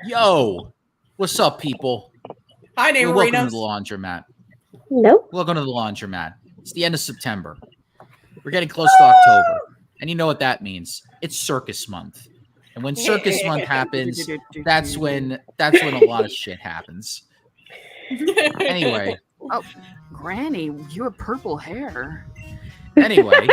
Yo, what's up, people? Hi, Hey, welcome to the Neighborinos. laundromat. Nope. Welcome to the laundromat. It's the end of September. We're getting close to October, and you know what that means? It's circus month. And when circus month happens, that's when a lot of shit happens. Anyway, Oh, Granny, you have purple hair. anyway,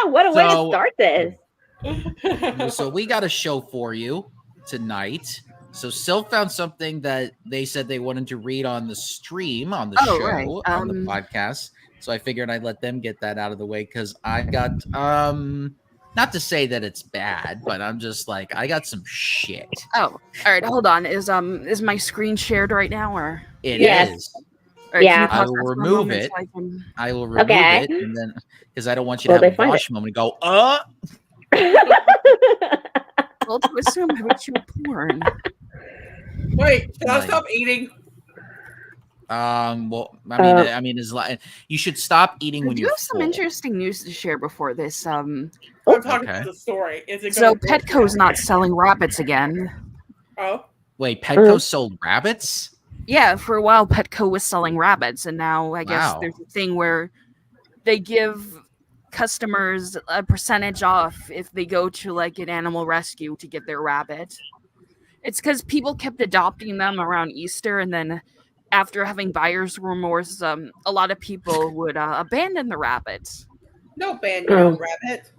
What a way to So- start this. so we got a show for you tonight. So Sylph found something that they said they wanted to read on the stream, on the Oh, show, right. on the podcast. So I figured I'd let them get that out of the way because I got not to say that it's bad, but I'm just like I got some shit. Oh, all right. Hold on. Is my screen shared right now, or? It is. Yes. All right, Yeah. can you I pause will that for a remove moment it. so I can- I will remove Okay. it, and then because I don't want you to Well, have they a find Bosch moment and go, Well, to assume I would show porn. Wait, should I Like- stop eating? well, Uh, I mean, is like you should stop eating I when do you're have some full. interesting news to share before this. I'm talking Okay. about the story. Is it So going Petco's not selling rabbits again. Oh, Wait, Petco sold rabbits? Yeah, for a while Petco was selling rabbits, and now I guess Wow. there's a thing where they give customers a percentage off if they go to like an animal rescue to get their rabbit. It's because people kept adopting them around Easter, and then after having buyer's remorse, a lot of people would abandon the rabbits. no ban your own rabbit.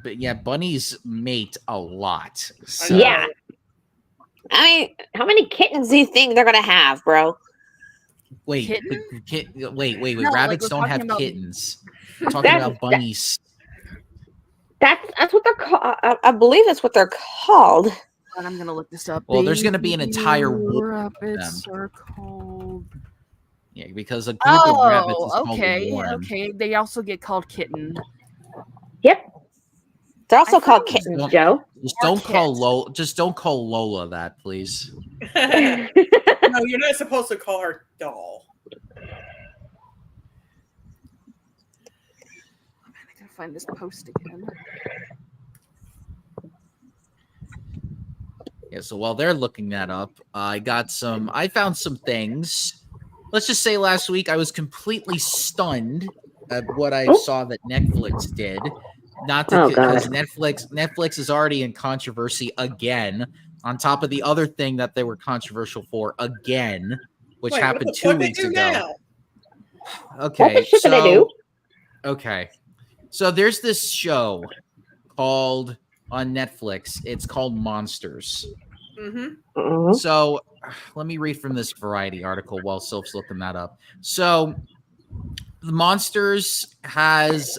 But yeah, bunnies mate a lot. So, Yeah. I mean, how many kittens do you think they're gonna have, bro? Wait, Kitten? wait. No, like, Rabbits we're don't talking have about- kittens. We're talking That's- about bunnies. That's what they're called. I believe that's what they're called. And I'm gonna look this up. Well, there's gonna be an entire Baby war rabbits are called. Yeah, because a group of rabbits is Oh, called okay, a warren. okay. They also get called kitten. Yep. They're also I called thought it was kittens, don't- Joe. Just Or don't call kit. Lola. Just don't call Lola that, please. No, you're not supposed to call her doll. I gotta find this post again. Yeah. So while they're looking that up, I found some things. Let's just say last week I was completely stunned at what I saw that Netflix did. Not to, Oh, God. because Netflix is already in controversy again, on top of the other thing that they were controversial for again, which Wait, happened what the 2 fuck they weeks do ago. now? Okay, What the shit did they do? Okay, so there's this show called on Netflix. It's called Monsters. Mm-hmm. Mhm. So let me read from this Variety article while Sylph's looking that up. So the Monsters has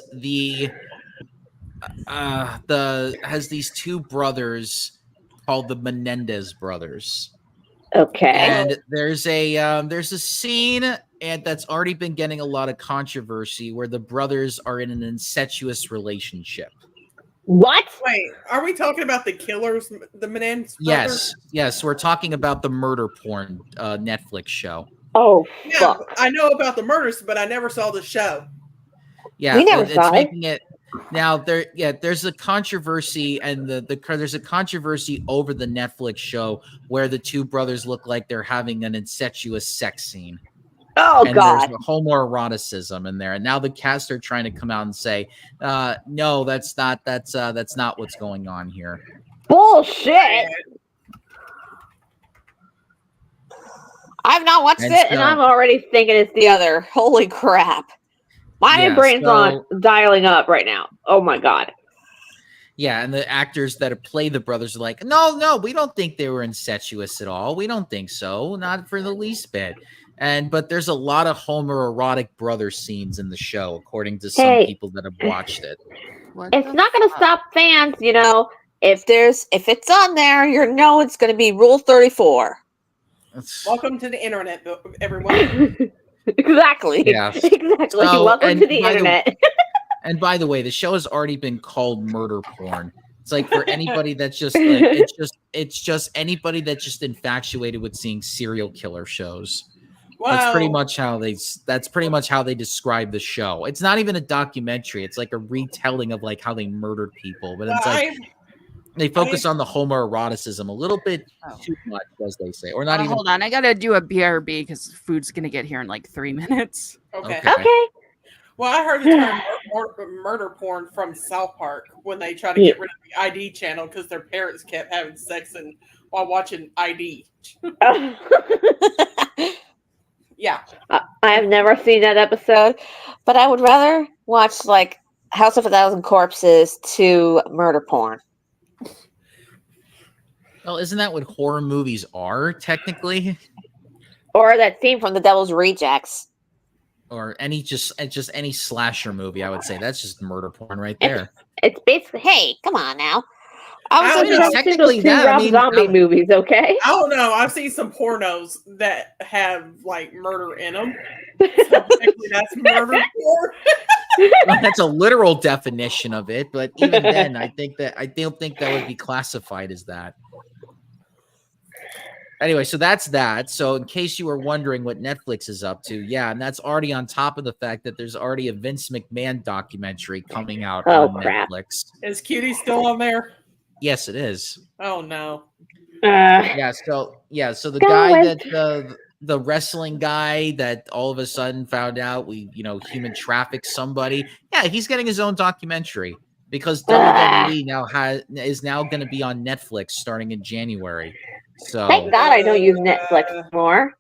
has these two brothers called the Menendez brothers. Okay. And there's a scene and that's already been getting a lot of controversy where the brothers are in an incestuous relationship. What? Wait, are we talking about the killers, the Menendez brothers? Yes, we're talking about the murder porn Netflix show. Oh, Yeah, fuck. I know about the murders, but I never saw the show. Yeah, We never it's saw it. making it now. There's a controversy, and there's a controversy over the Netflix show where the two brothers look like they're having an incestuous sex scene. Oh, And God. there's homoeroticism in there, and now the cast are trying to come out and say, "No, that's not what's going on here." Bullshit. I've not watched And it, and so- I'm already thinking it's the other. Holy crap. My Yeah, brain's so- on dialing up right now. Oh, my God. Yeah, and the actors that play the brothers are like, "No, we don't think they were incestuous at all. We don't think so, not for the least bit." But there's a lot of homoerotic brother scenes in the show, according to some Hey. people that have watched it. What It's the not going to fuck? stop fans, you know. If it's on there, it's going to be Rule 34. It's- Welcome to the internet, everyone. Exactly. Yes. Exactly. So, Welcome and to the by the- internet. And by the way, the show has already been called murder porn. It's like for anybody that's just like it's just anybody that's just infatuated with seeing serial killer shows. That's pretty much how they describe the show. It's not even a documentary. It's like a retelling of like how they murdered people. But it's like They focus on the homoeroticism a little bit too much, as they say, or not even. Hold on, I gotta do a BRB because food's gonna get here in like 3 minutes. Okay. Okay. Well, I heard the term murder porn from South Park when they try to get rid of the ID channel because their parents kept having sex while watching ID. Yeah. I have never seen that episode, but I would rather watch like House of a Thousand Corpses to murder porn. Well, isn't that what horror movies are technically? Or that scene from The Devil's Rejects. Or any just any slasher movie, I would say that's just murder porn right there. It's basically, hey, come on now. I I mean, was technically two that, I Rob mean, Zombie movies, okay? I don't know. I've seen some pornos that have like murder in them. So technically that's murder porn. Well, that's a literal definition of it, but even then, I don't think that would be classified as that. Anyway, so that's that. So in case you were wondering what Netflix is up to, yeah, and that's already on top of the fact that there's already a Vince McMahon documentary coming out on crap. Netflix. Is Cutie still on there? Yes, it is. Oh no. So the guy that the wrestling guy that all of a sudden found out human trafficked somebody. Yeah, he's getting his own documentary because WWE is now going to be on Netflix starting in January. So thank God I don't use Netflix anymore.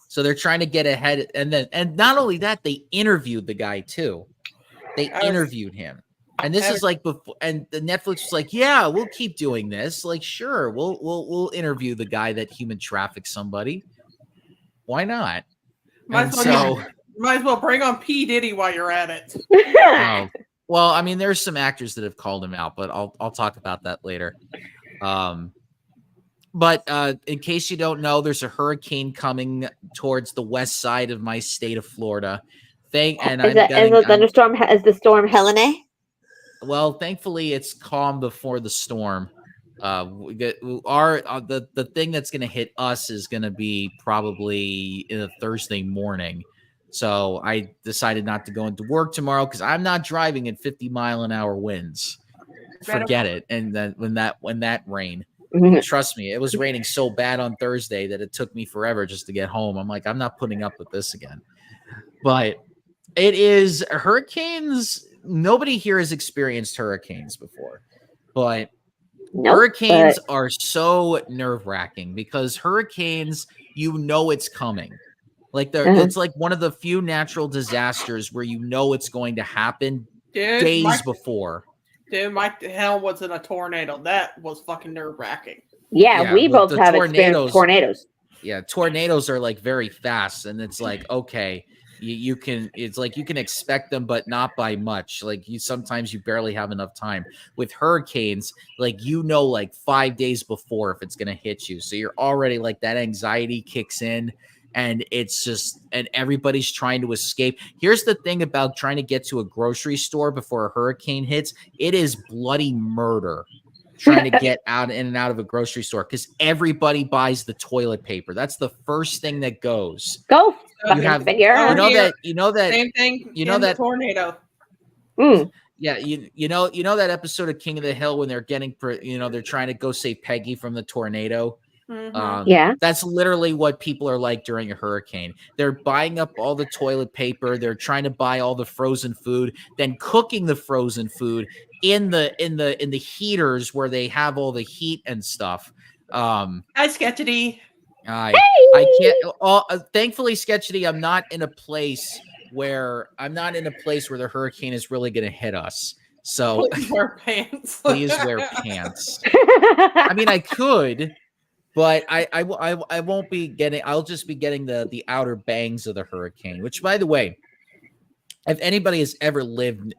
So they're trying to get ahead, and not only that, they interviewed the guy too. They interviewed him, and this is like before. And the Netflix was like, "Yeah, we'll keep doing this. Like, sure, we'll interview the guy that human trafficked somebody. Why not?" Might as well bring on P. Diddy while you're at it. Well, I mean, there's some actors that have called him out, but I'll talk about that later. But in case you don't know, there's a hurricane coming towards the west side of my state of Florida. Is the storm Helene? Well, thankfully, it's calm before the storm. The thing that's going to hit us is going to be probably in a Thursday morning. So I decided not to go into work tomorrow because I'm not driving at 50-mile-an-hour winds. Forget it. And then when that rain. Trust me, it was raining so bad on Thursday that it took me forever just to get home. I'm like, I'm not putting up with this again. But it is hurricanes. Nobody here has experienced hurricanes before, but hurricanes are so nerve-wracking because hurricanes, it's coming. Like it's like one of the few natural disasters where it's going to happen days before. Dude, my hell was in a tornado. That was fucking nerve-wracking. Yeah, we both have experienced tornadoes. Yeah, tornadoes are like very fast, and it's like, okay, you can expect them, but not by much. Like sometimes you barely have enough time. With hurricanes, like 5 days before if it's gonna hit you. So you're already like that anxiety kicks in. And and everybody's trying to escape. Here's the thing about trying to get to a grocery store before a hurricane hits. It is bloody murder trying to get in and out of a grocery store because everybody buys the toilet paper. That's the first thing that goes. Go. Same thing. That tornado. Yeah, you know that episode of King of the Hill when they're they're trying to go save Peggy from the tornado. Mm-hmm. That's literally what people are like during a hurricane. They're buying up all the toilet paper, they're trying to buy all the frozen food, then cooking the frozen food in the heaters where they have all the heat and stuff. Hi, Sketchity. I can't thankfully, Sketchity, I'm not in a place where the hurricane is really gonna hit us. So please wear pants. Please wear pants. I mean, I could. But I won't be getting. I'll just be getting the outer bangs of the hurricane. Which, by the way, if anybody has ever lived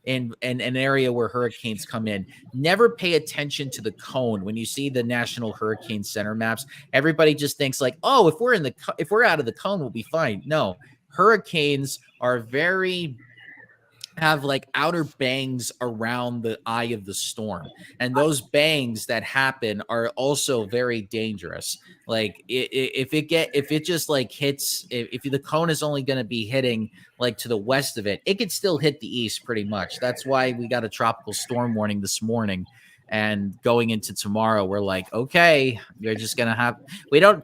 in an area where hurricanes come in, never pay attention to the cone when you see the National Hurricane Center maps. Everybody just thinks like, oh, if we're out of the cone, we'll be fine. No, hurricanes have like outer bangs around the eye of the storm, and those bangs that happen are also very dangerous. Like if it just like hits, if the cone is only going to be hitting like to the west of it, it could still hit the east pretty much. That's why we got a tropical storm warning this morning, And going into tomorrow, we're like, okay, you're just gonna have.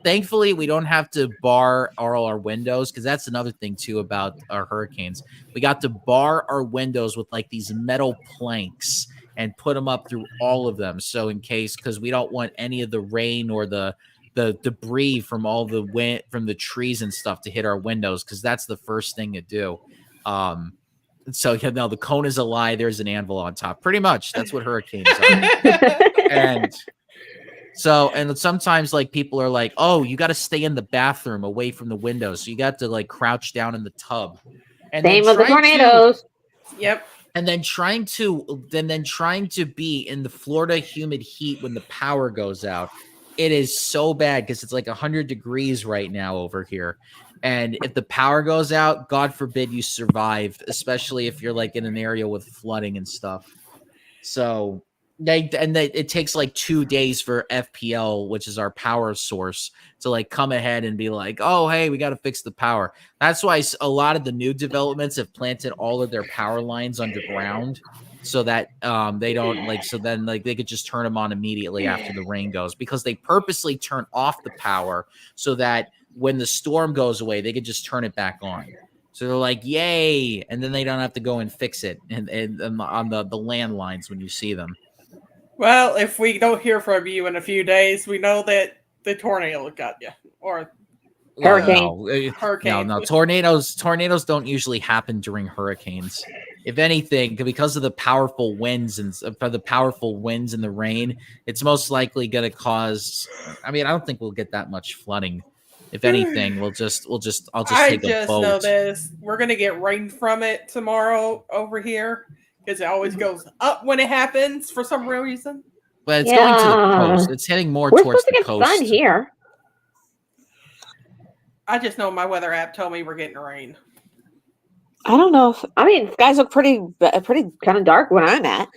Thankfully, we don't have to bar all our windows, because that's another thing too about our hurricanes. We got to bar our windows with like these metal planks and put them up through all of them. So in case, because we don't want any of the rain or the debris from all the wind from the trees and stuff to hit our windows, because that's the first thing to do. So the cone is a lie. There's an anvil on top. Pretty much, that's what hurricanes are. And sometimes like people are like, "Oh, you got to stay in the bathroom away from the windows, so you got to like crouch down in the tub." And Same with the tornadoes. Yep. And then trying to be in the Florida humid heat when the power goes out. It is so bad because it's like 100 degrees right now over here. And if the power goes out, God forbid you survive, especially if you're like in an area with flooding and stuff. So it takes like 2 days for FPL, which is our power source, to like come ahead and be like, oh, hey, we got to fix the power. That's why a lot of the new developments have planted all of their power lines underground, so that they don't they could just turn them on immediately after the rain goes, because they purposely turn off the power so that when the storm goes away, they could just turn it back on. So they're like, yay, and then they don't have to go and fix it and on the landlines when you see them. Well, if we don't hear from you in a few days, we know that the tornado got you, or hurricane. hurricane. No, tornadoes don't usually happen during hurricanes. If anything, because of the powerful winds and the rain, it's most likely going to cause. I mean, I don't think we'll get that much flooding. If anything, I'll just take a boat. I just know this. We're going to get rain from it tomorrow over here, because it always goes up when it happens for some reason. But it's going to the coast. It's heading more towards the coast. We're supposed to get sun here. I just know my weather app told me we're getting rain. I don't know. Skies look pretty kind of dark where I'm at.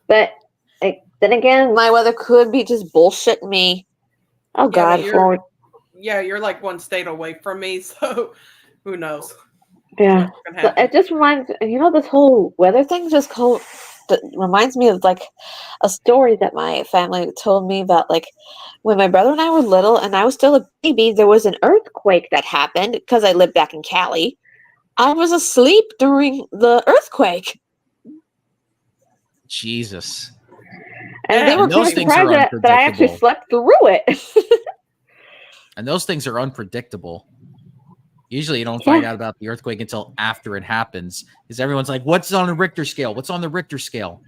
But then again, my weather could be just bullshitting me. Oh, God. You're like one state away from me, so who knows? Yeah. So it just reminds this whole weather thing reminds me of like a story that my family told me about, like when my brother and I were little and I was still a baby, there was an earthquake that happened because I lived back in Cali. I was asleep during the earthquake. Jesus. And they were kind of surprised that I actually slept through it. And those things are unpredictable. Usually you don't find out about the earthquake until after it happens, because everyone's like, what's on the Richter scale? What's on the Richter scale?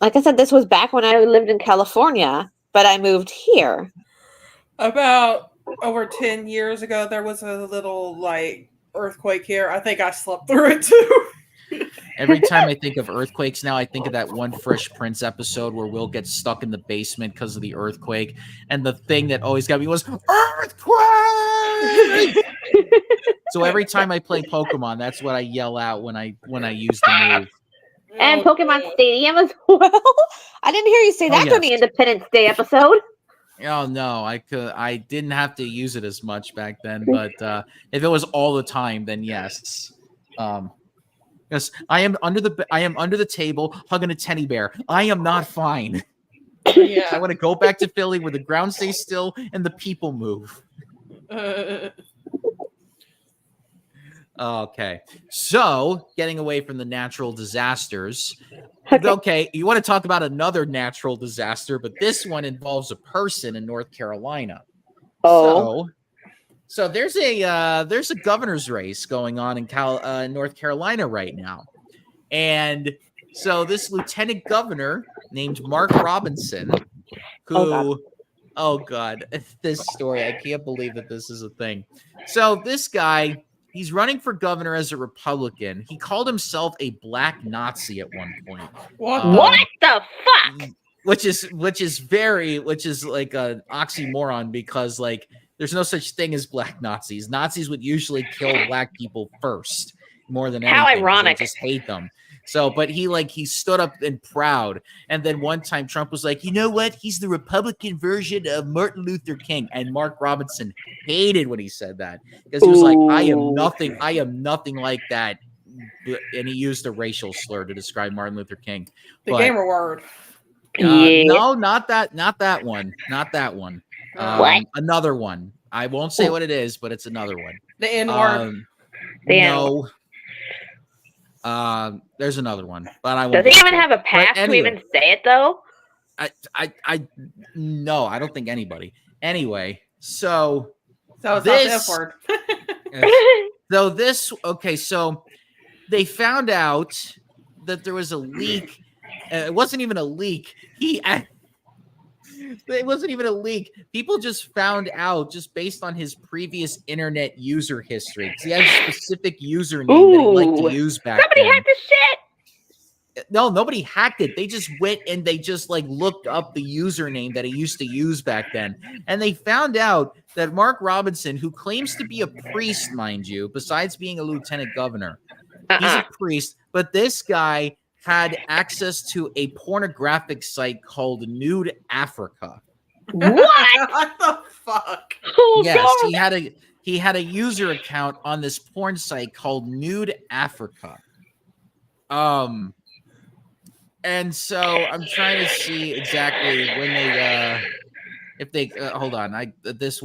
Like I said, this was back when I lived in California, but I moved here. About over 10 years ago, there was a little like earthquake here. I think I slept through it too. Every time I think of earthquakes now, I think of that one Fresh Prince episode where Will gets stuck in the basement because of the earthquake. And the thing that always got me was, earthquake! So every time I play Pokemon, that's what I yell out when I use the move. And Pokemon Stadium as well. I didn't hear you say that during the Independence Day episode. Oh no, I didn't have to use it as much back then, but if it was all the time, then yes. Yes, I am under the table hugging a teddy bear. I am not fine. Yeah. I want to go back to Philly where the ground stays still and the people move. Okay, so getting away from the natural disasters. Okay, you want to talk about another natural disaster, but this one involves a person in North Carolina. Oh. So there's a governor's race going on in North Carolina right now. And so this lieutenant governor named Mark Robinson, who, oh God, this story, I can't believe that this is a thing. So this guy, he's running for governor as a Republican. He called himself a black Nazi at one point. What the fuck? Which is like an oxymoron, because like there's no such thing as black Nazis. Nazis would usually kill black people first, more than anything. How ironic. They just hate them. So, but he stood up and proud. And then one time Trump was like, you know what? He's the Republican version of Martin Luther King. And Mark Robinson hated when he said that, because he was like, I am nothing like that. And he used a racial slur to describe Martin Luther King. The gamer word. No, not that one. Not that one. What? Another one. I won't say what it is, but it's another one. The N-word. No. There's another one, but I won't. Does he even have a pass to even say it though? No, I don't think anybody. Anyway, so it's not the F-word. So they found out that there was a leak. It wasn't even a leak. It wasn't even a leak. People just found out just based on his previous internet user history. Because he had a specific username that he liked to use back then. Somebody hacked his shit. No, nobody hacked it. They just went and they just like looked up the username that he used to use back then. And they found out that Mark Robinson, who claims to be a priest, mind you, besides being a lieutenant governor, he's a priest, but this guy had access to a pornographic site called Nude Africa. What? What the fuck? Oh, yes, God. he had a user account on this porn site called Nude Africa. And so I'm trying to see exactly when they if they hold on. This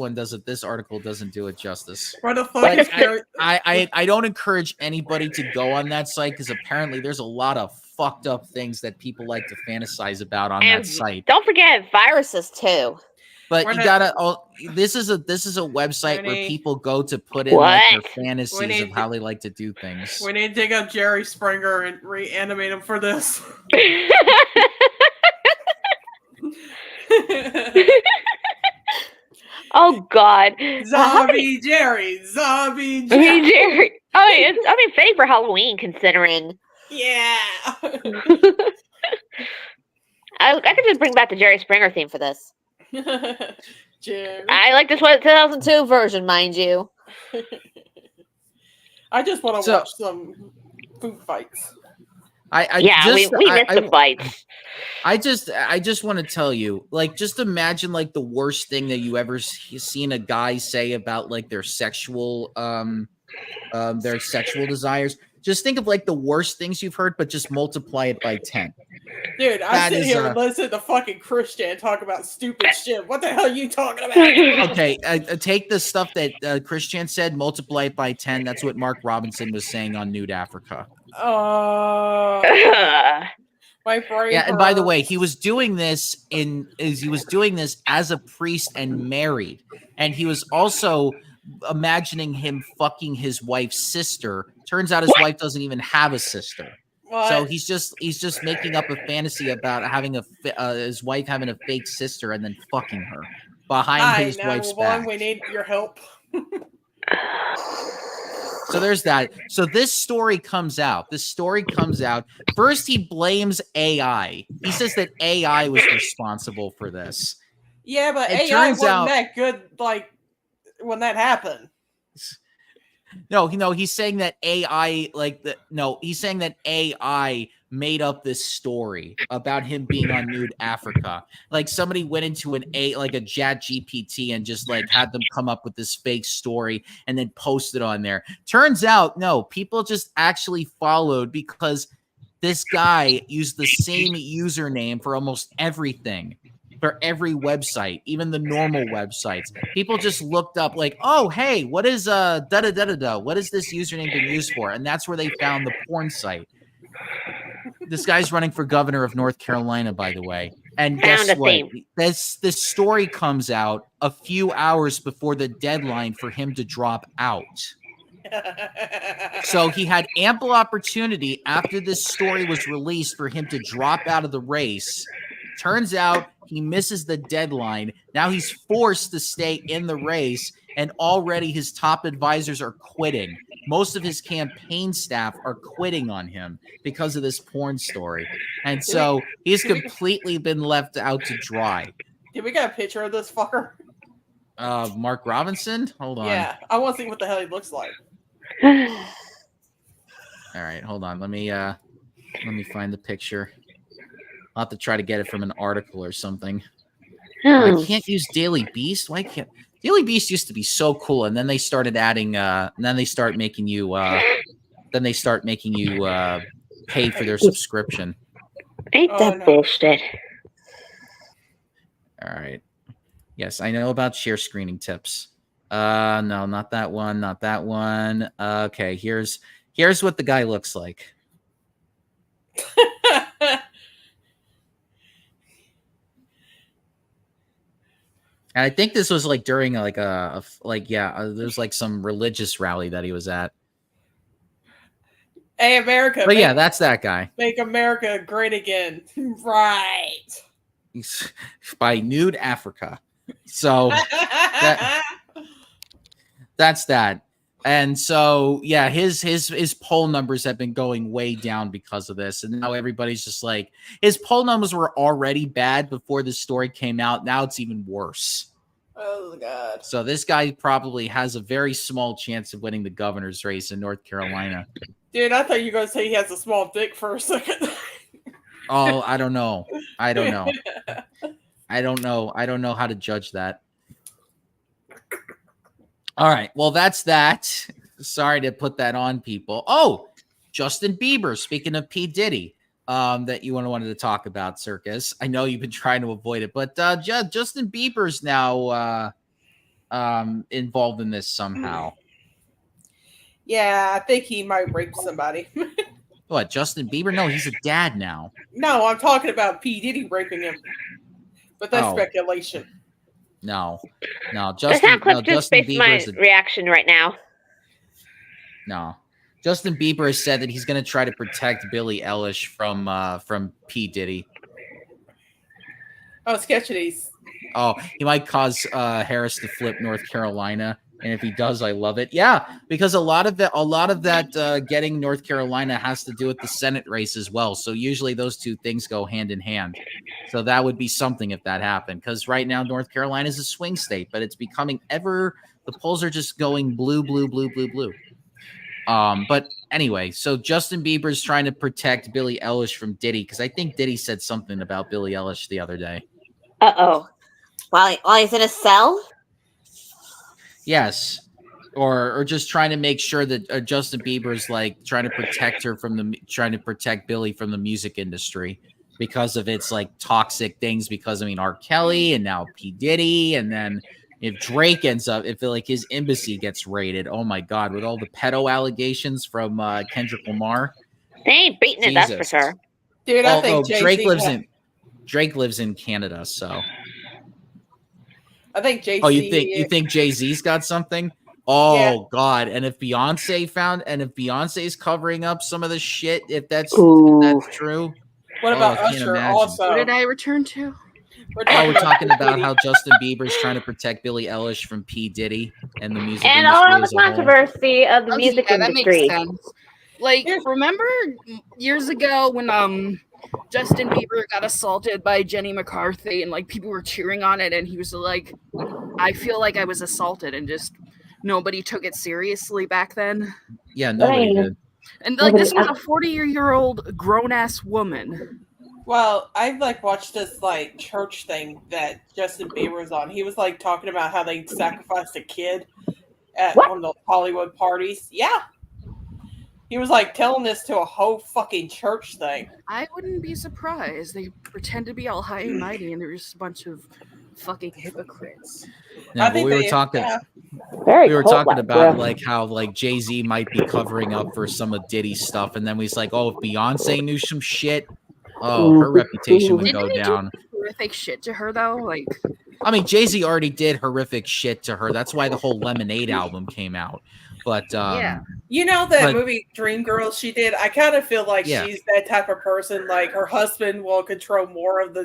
article doesn't do it justice. What the fuck is I don't encourage anybody to go on that site because apparently there's a lot of fucked up things that people like to fantasize about on that site. Don't forget viruses too. But you gotta. This is a website where people go to put in like their fantasies of how they like to do things. We need to dig up Jerry Springer and reanimate him for this. Oh God, Zombie Jerry. Jerry. I mean, fake for Halloween, considering. Yeah. I could just bring back the Jerry Springer theme for this. Jerry. I like this 2002 version, mind you. I just want to watch some food fights. We missed the fights. I just want to tell you, like, just imagine like the worst thing that you ever seen a guy say about like their sexual desires. Just think of like the worst things you've heard, but just multiply it by 10. Dude, I sit here and listen to fucking Christian talk about stupid shit. What the hell are you talking about? Okay, take the stuff that Christian said, multiply it by 10. That's what Mark Robinson was saying on Nude Africa. My brain. Yeah, and by the way, he was doing this as a priest and married, and he was also imagining him fucking his wife's sister. Turns out his wife doesn't even have a sister. What? So he's just making up a fantasy about having his wife having a fake sister and then fucking her behind his wife's back. We need your help. So there's that. So this story comes out. First, he blames AI. He says that AI was responsible for this. Yeah, but AI wasn't that good. Like when that happened. No, he's saying that AI, he's saying that AI made up this story about him being on Nude Africa. Like somebody went into a chat GPT and just like had them come up with this fake story and then post it on there. Turns out, no, people just actually followed because this guy used the same username for almost everything. For every website, even the normal websites, people just looked up like, oh, hey, what is what is this username been used for? And that's where they found the porn site. This guy's running for governor of North Carolina, by the way. And guess what? This story comes out a few hours before the deadline for him to drop out. So he had ample opportunity after this story was released for him to drop out of the race. Turns out he misses the deadline. Now he's forced to stay in the race, and already his top advisors are quitting. Most of his campaign staff are quitting on him because of this porn story. And so he's completely been left out to dry. Did we get a picture of this fucker? Mark Robinson? Hold on. Yeah, I want to see what the hell he looks like. All right, hold on. Let me find the picture. I'll have to try to get it from an article or something. I can't use Daily Beast. Why can't Daily Beast used to be so cool, and then they started adding and then they start making you pay for their subscription. Ain't that bullshit? All right. Yes, I know about share screening tips. No, not that one. Not that one. Okay, here's what the guy looks like. And I think this was like during like there's like some religious rally that he was at. Hey, America. But yeah, that's that guy. Make America great again. Right. He's by Nude Africa. So that's that. And so, yeah, his poll numbers have been going way down because of this. And now everybody's just like, his poll numbers were already bad before the story came out. Now it's even worse. Oh, God. So this guy probably has a very small chance of winning the governor's race in North Carolina. Dude, I thought you were going to say he has a small dick for a second. Oh, I don't know. I don't know how to judge that. All right. Well, that's that. Sorry to put that on people. Oh, Justin Bieber. Speaking of P. Diddy, that you wanted to talk about, Circus. I know you've been trying to avoid it, but Justin Bieber's now involved in this somehow. Yeah, I think he might rape somebody. What, Justin Bieber? No, he's a dad now. No, I'm talking about P. Diddy raping him. But that's speculation. No, Justin Bieber's my reaction right now. No, Justin Bieber has said that he's going to try to protect Billie Eilish from P. Diddy. Oh, sketchities. Oh, he might cause Harris to flip North Carolina, and if he does, I love it. Yeah, because a lot of that getting North Carolina has to do with the Senate race as well. So usually those two things go hand in hand. So that would be something if that happened, because right now North Carolina is a swing state, but it's becoming the polls are just going blue, blue, blue, blue, blue. But anyway, so Justin Bieber's trying to protect Billie Eilish from Diddy, because I think Diddy said something about Billie Eilish the other day. Uh-oh. While he's in a cell? Yes. Or just trying to make sure that Justin Bieber's like trying to protect Billie from the music industry because of its like toxic things, because I mean R. Kelly and now P. Diddy, and then if Drake if like his embassy gets raided, oh my God, with all the pedo allegations from Kendrick Lamar. They ain't beating it, that's for sure. Dude, I think Drake lives in Canada, so I think Jay-Z. Oh, you think Jay-Z's got something? Oh yeah. God! And if Beyonce's covering up some of the shit, if that's true. What about Usher? Also, what did I return to? We're talking about how Justin Bieber's trying to protect Billie Eilish from P. Diddy and the music and industry all the controversy of the music industry. That makes sense. Like, remember years ago when Justin Bieber got assaulted by Jenny McCarthy and like people were cheering on it, and he was like, "I feel like I was assaulted," and just nobody took it seriously back then. Yeah, nobody did. And like this was a 40-year-old grown-ass woman. Well, I've like watched this like church thing that Justin Bieber was on. He was like talking about how they sacrificed a kid at one of those Hollywood parties. Yeah. He was like telling this to a whole fucking church thing. I wouldn't be surprised. They pretend to be all high and mighty, and they're just a bunch of fucking hypocrites. No, but we were talking about like how like Jay-Z might be covering up for some of Diddy's stuff, and then he's like, "Oh, if Beyonce knew some shit, her reputation would go down." Do horrific shit to her though, like. I mean, Jay-Z already did horrific shit to her. That's why the whole Lemonade album came out. But yeah, you know that movie Dreamgirls she did. I kind of feel like she's that type of person. Like her husband will control more of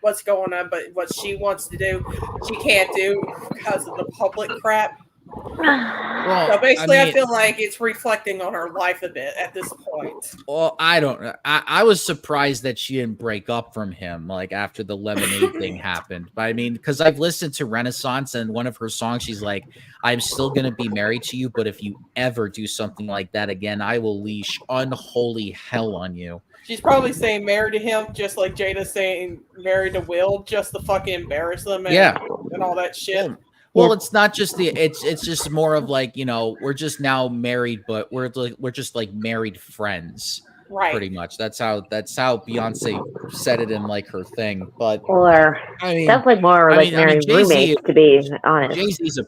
what's going on, but what she wants to do, she can't do because of the public crap. Well, so basically, I feel like it's reflecting on her life a bit at this point. Well, I don't know. I was surprised that she didn't break up from him like after the Lemonade thing happened. But I mean, because I've listened to Renaissance, and one of her songs, she's like, "I'm still going to be married to you, but if you ever do something like that again, I will leash unholy hell on you." She's probably saying married to him, just like Jada's saying married to Will, just to fucking embarrass them and all that shit. Yeah. Well, it's not just it's just more of like, you know, we're just now married, but we're just like married friends. Right. Pretty much. That's how Beyonce said it in like her thing. But Or that's like more like marrying roommates, to be honest. Jay-Z's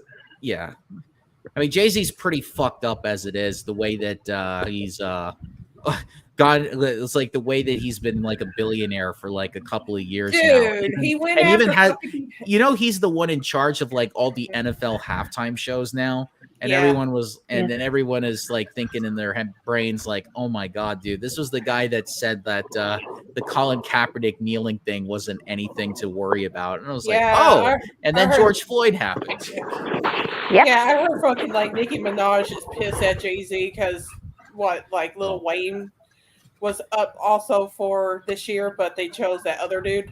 yeah. I mean, Jay-Z's pretty fucked up as it is. The way that he's God, it's like the way that he's been like a billionaire for like a couple of years now. Dude, he went and after even had, fucking... he's the one in charge of like all the NFL halftime shows now. And everyone was, and then everyone is like thinking in their brains, like, oh my God, dude, this was the guy that said that the Colin Kaepernick kneeling thing wasn't anything to worry about. And I was like, oh, and then George Floyd happened. Yeah, I heard fucking like Nicki Minaj is pissed at Jay-Z because Lil Wayne was up also for this year, but they chose that other dude.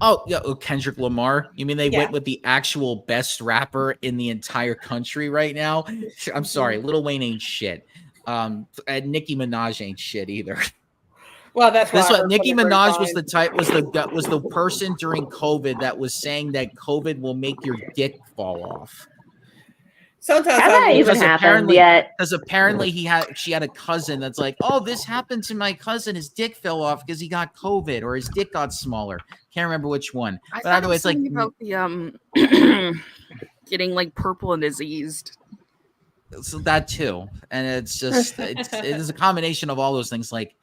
Oh, yeah, Kendrick Lamar. You mean they went with the actual best rapper in the entire country right now? I'm sorry, Lil Wayne ain't shit. And Nicki Minaj ain't shit either. Well, that's what Nicki Minaj was the person during COVID that was saying that COVID will make your dick fall off. Sometimes that even happened yet? Because apparently she had a cousin that's like, oh, this happened to my cousin. His dick fell off because he got COVID, or his dick got smaller. Can't remember which one. But either way, it's like about the getting like purple and diseased. So that too, and it's just it is a combination of all those things. Like,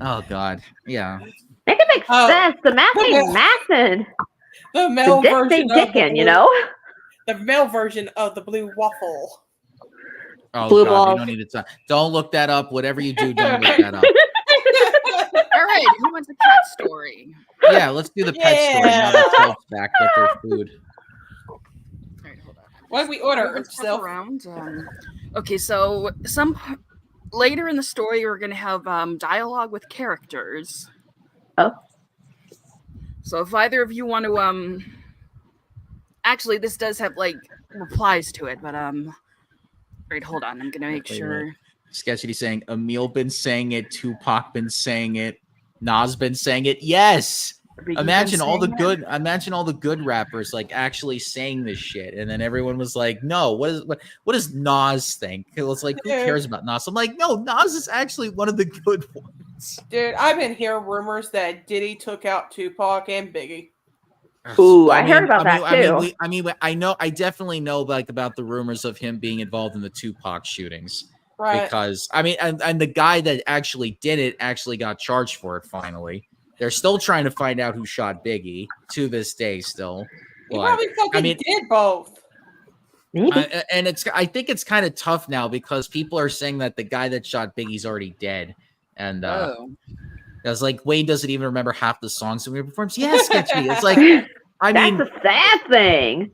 oh God, yeah. It can make sense. The math ain't mathing. The male version of dickin', you know. The male version of the blue waffle. Oh blue God, balls. You don't need to. Don't look that up. Whatever you do, don't look that up. All right, who wants a cat story? Yeah, let's do the pet story. Now that Self's back with their food. All right, hold on. Why did we order itself around? Okay, so later in the story, we're gonna have dialogue with characters. Oh. So if either of you want to actually, this does have like replies to it, but wait, hold on. I'm gonna make sure. Sketchy saying Emil been saying it, Tupac been saying it, Nas been saying it. Yes. Imagine all the good rappers like actually saying this shit, and then everyone was like, "No, what does Nas think?" It was like, who cares about Nas? I'm like, no, Nas is actually one of the good ones. Dude, I've been hearing rumors that Diddy took out Tupac and Biggie. Ooh, I heard about that too. I definitely know like about the rumors of him being involved in the Tupac shootings. Right. Because and the guy that actually did it actually got charged for it finally. They're still trying to find out who shot Biggie to this day still. He probably fucking did both. And I think it's kind of tough now because people are saying that the guy that shot Biggie's already dead. And I was like, Wayne doesn't even remember half the songs that we performed. Yeah, Sketchy. It's like, that's a sad thing.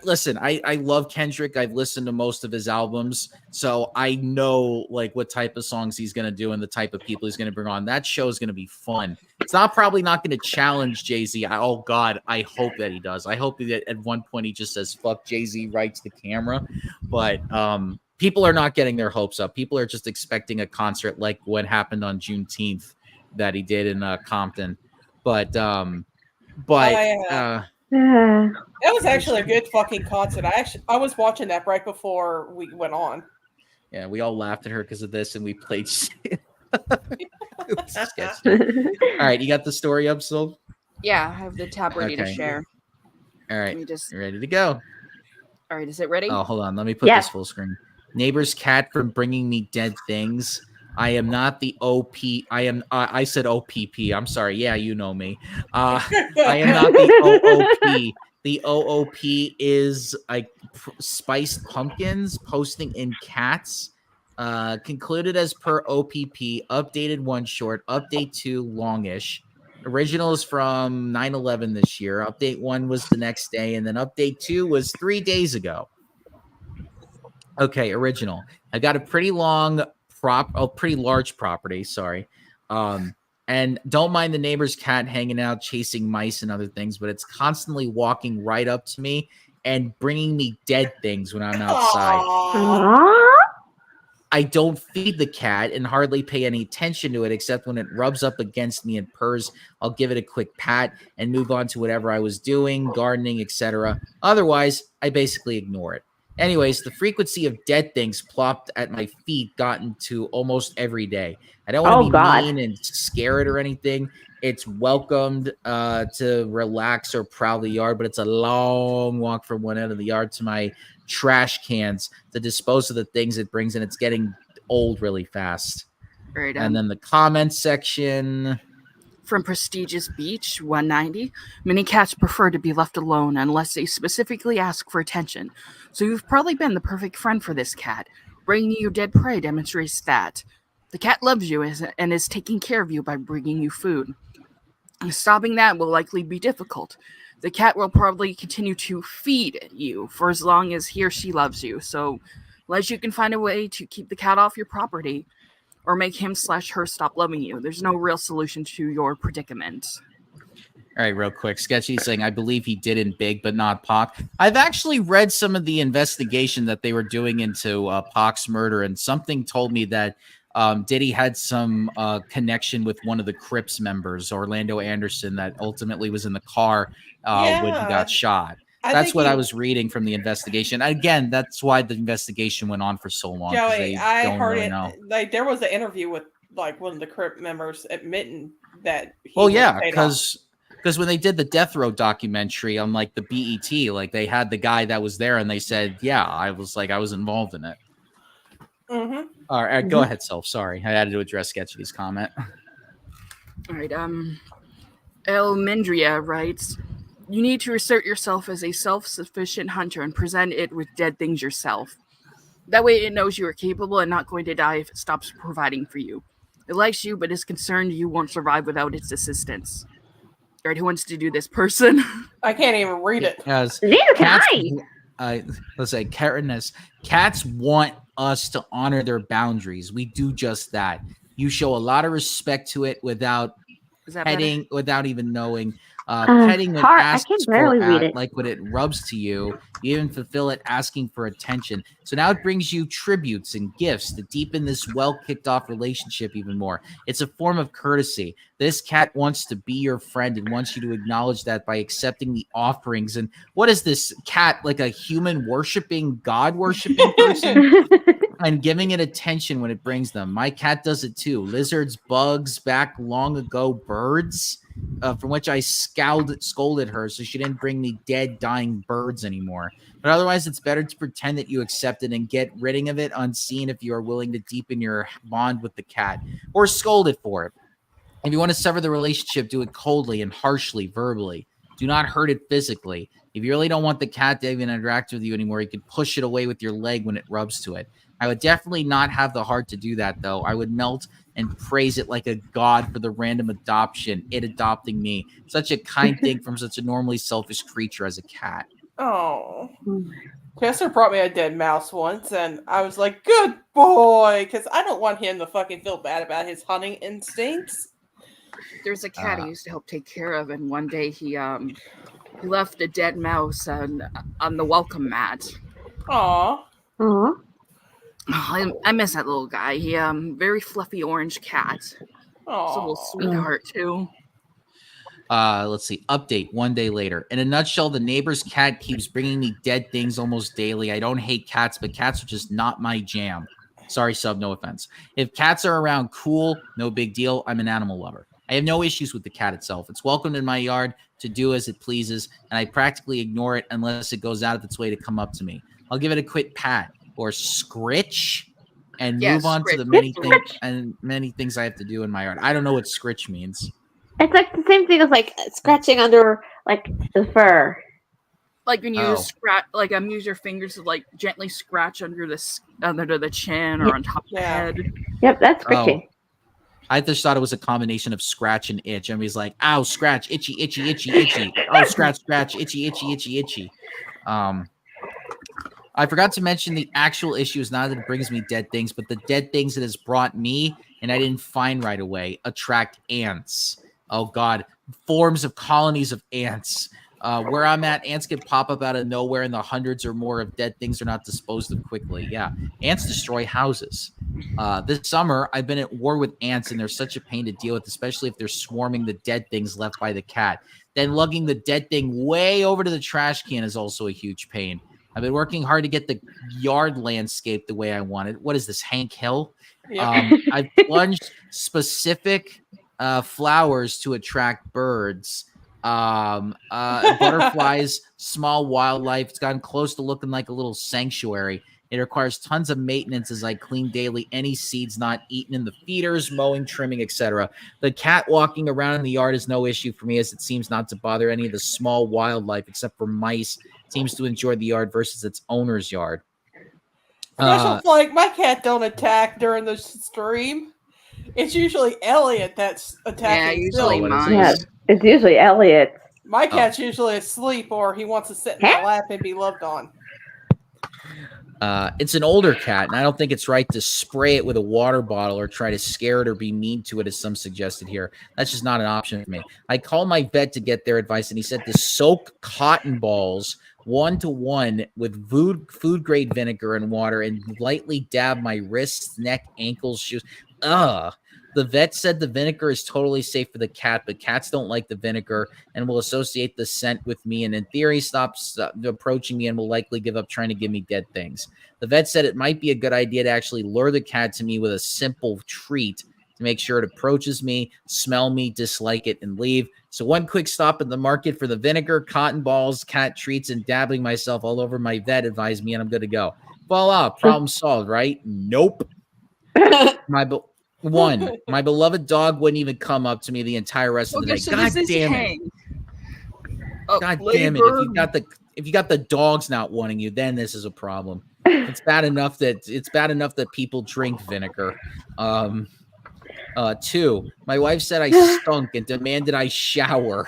Listen, I love Kendrick. I've listened to most of his albums, so I know like what type of songs he's gonna do and the type of people he's gonna bring on. That show is gonna be fun. It's probably not gonna challenge Jay-Z. Oh God, I hope that he does. I hope that at one point he just says "fuck Jay-Z" right to the camera. But people are not getting their hopes up. People are just expecting a concert like what happened on Juneteenth that he did in Compton. But that was actually a good fucking concert. I was watching that right before we went on. Yeah, we all laughed at her because of this, and we played. All right, you got the story up, Sil? Yeah, I have the tab ready to share. All right, you're ready to go. All right, is it ready? Oh, hold on. Let me put this full screen. Neighbor's cat from bringing me dead things. I am not the OP. I said OPP. I'm sorry. Yeah, you know me. I am not the OOP. The OOP is like spiced pumpkins posting in cats. Concluded as per OPP. Updated 1 short. Update 2 longish. Original is from 9/11 this year. Update 1 was the next day, and then update 2 was 3 days ago. Okay, original. I got a pretty pretty large property. Sorry. And don't mind the neighbor's cat hanging out, chasing mice and other things, but it's constantly walking right up to me and bringing me dead things when I'm outside. Aww. I don't feed the cat and hardly pay any attention to it, except when it rubs up against me and purrs. I'll give it a quick pat and move on to whatever I was doing, gardening, etc. Otherwise, I basically ignore it. Anyways, the frequency of dead things plopped at my feet gotten to almost every day. I don't want to be mean and scare it or anything. It's welcomed to relax or prowl the yard, but it's a long walk from one end of the yard to my trash cans to dispose of the things it brings, and it's getting old really fast. Right, and then the comments section. From Prestigious Beach, 190. Many cats prefer to be left alone unless they specifically ask for attention. So you've probably been the perfect friend for this cat. Bringing you dead prey demonstrates that. The cat loves you and is taking care of you by bringing you food. Stopping that will likely be difficult. The cat will probably continue to feed you for as long as he or she loves you. So unless you can find a way to keep the cat off your property, or make him/her stop loving you, there's no real solution to your predicament. All right, real quick. Sketchy saying, I believe he did in Big, but not Pac. I've actually read some of the investigation that they were doing into Pac's murder, and something told me that Diddy had some connection with one of the Crips members, Orlando Anderson, that ultimately was in the car when he got shot. That's what I was reading from the investigation. Again, that's why the investigation went on for so long. Joey, I heard it. Like there was an interview with like one of the Crip members admitting that. Because when they did the Death Row documentary on like the BET, like they had the guy that was there, and they said, "Yeah, I was involved in it." Mm-hmm. All right, go ahead, Self. Sorry, I had to address Sketchy's comment. All right, El Mindria writes, you need to assert yourself as a self-sufficient hunter and present it with dead things yourself. That way it knows you are capable and not going to die if it stops providing for you. It likes you, but is concerned you won't survive without its assistance. All right, who wants to do this person? I can't even read it. Neither can I. Let's say cats want us to honor their boundaries. We do just that. You show a lot of respect to it without petting, without even knowing. Petting when asked for like when it rubs to you, you even fulfill it asking for attention. So now it brings you tributes and gifts to deepen this well-kicked-off relationship even more. It's a form of courtesy. This cat wants to be your friend and wants you to acknowledge that by accepting the offerings. And what is this cat, like a human-worshipping, God-worshipping person? And giving it attention when it brings them. My cat does it too. Lizards, bugs, back long ago, birds, from which I scolded her so she didn't bring me dead, dying birds anymore. But otherwise, it's better to pretend that you accept it and get rid of it unseen if you are willing to deepen your bond with the cat, or scold it for it. If you want to sever the relationship, do it coldly and harshly, verbally. Do not hurt it physically. If you really don't want the cat to even interact with you anymore, you could push it away with your leg when it rubs to it. I would definitely not have the heart to do that, though. I would melt and praise it like a god for the random adoption, it adopting me. Such a kind thing from such a normally selfish creature as a cat. Oh. Chester brought me a dead mouse once, and I was like, good boy, because I don't want him to fucking feel bad about his hunting instincts. There's a cat he used to help take care of, and one day he left a dead mouse on the welcome mat. Aww. Aww. I miss that little guy. He very fluffy orange cat. Aww. He's a little sweetheart too. Let's see. Update 1 day later. In a nutshell, the neighbor's cat keeps bringing me dead things almost daily. I don't hate cats, but cats are just not my jam. Sorry, sub, no offense. If cats are around, cool, no big deal. I'm an animal lover. I have no issues with the cat itself. It's welcomed in my yard to do as it pleases, and I practically ignore it unless it goes out of its way to come up to me. I'll give it a quick pat or scritch and move on to the many things I have to do in my yard. I don't know what scritch means. It's like the same thing as like scratching under like the fur. Like when you scratch, like use your fingers to like gently scratch under the chin or on top of the head. Yep, that's scratching. I just thought it was a combination of scratch and itch. I mean, he's like, ow, scratch, itchy, itchy, itchy, itchy. Oh, scratch, scratch, itchy, itchy, itchy, itchy. I forgot to mention the actual issue is not that it brings me dead things, but the dead things it has brought me and I didn't find right away attract ants. Oh, God. Forms of colonies of ants. Where I'm at, ants can pop up out of nowhere, and the hundreds or more of dead things are not disposed of quickly. Yeah, ants destroy houses. This summer, I've been at war with ants, and they're such a pain to deal with, especially if they're swarming the dead things left by the cat. Then lugging the dead thing way over to the trash can is also a huge pain. I've been working hard to get the yard landscape the way I wanted. What is this, Hank Hill? Yep. I've plunged specific flowers to attract birds, butterflies, small wildlife. It's gotten close to looking like a little sanctuary. It requires tons of maintenance as I clean daily any seeds not eaten in the feeders, mowing, trimming, etc. The cat walking around in the yard is no issue for me, as it seems not to bother any of the small wildlife except for mice. It seems to enjoy the yard versus its owner's yard. Special flag, my cat don't attack during the stream. It's usually Elliot that's attacking. Yeah, usually mine. Yeah, it's usually Elliot. My cat's usually asleep, or he wants to sit in my lap and be loved on. It's an older cat, and I don't think it's right to spray it with a water bottle or try to scare it or be mean to it, as some suggested here. That's just not an option for me. I called my vet to get their advice, and he said to soak cotton balls 1-to-1 with food grade vinegar and water and lightly dab my wrists, neck, ankles, shoes. The vet said the vinegar is totally safe for the cat, but cats don't like the vinegar and will associate the scent with me, and in theory stops approaching me and will likely give up trying to give me dead things. The vet said it might be a good idea to actually lure the cat to me with a simple treat to make sure it approaches me, smell me, dislike it, and leave. So one quick stop at the market for the vinegar, cotton balls, cat treats, and dabbling myself all over. My vet advised me, and I'm good to go. Voila, problem solved, right? Nope. My beloved dog wouldn't even come up to me the entire rest of the day. So God damn it! God damn it! If you got the dogs not wanting you, then this is a problem. It's bad enough that people drink vinegar. 2, my wife said I stunk and demanded I shower.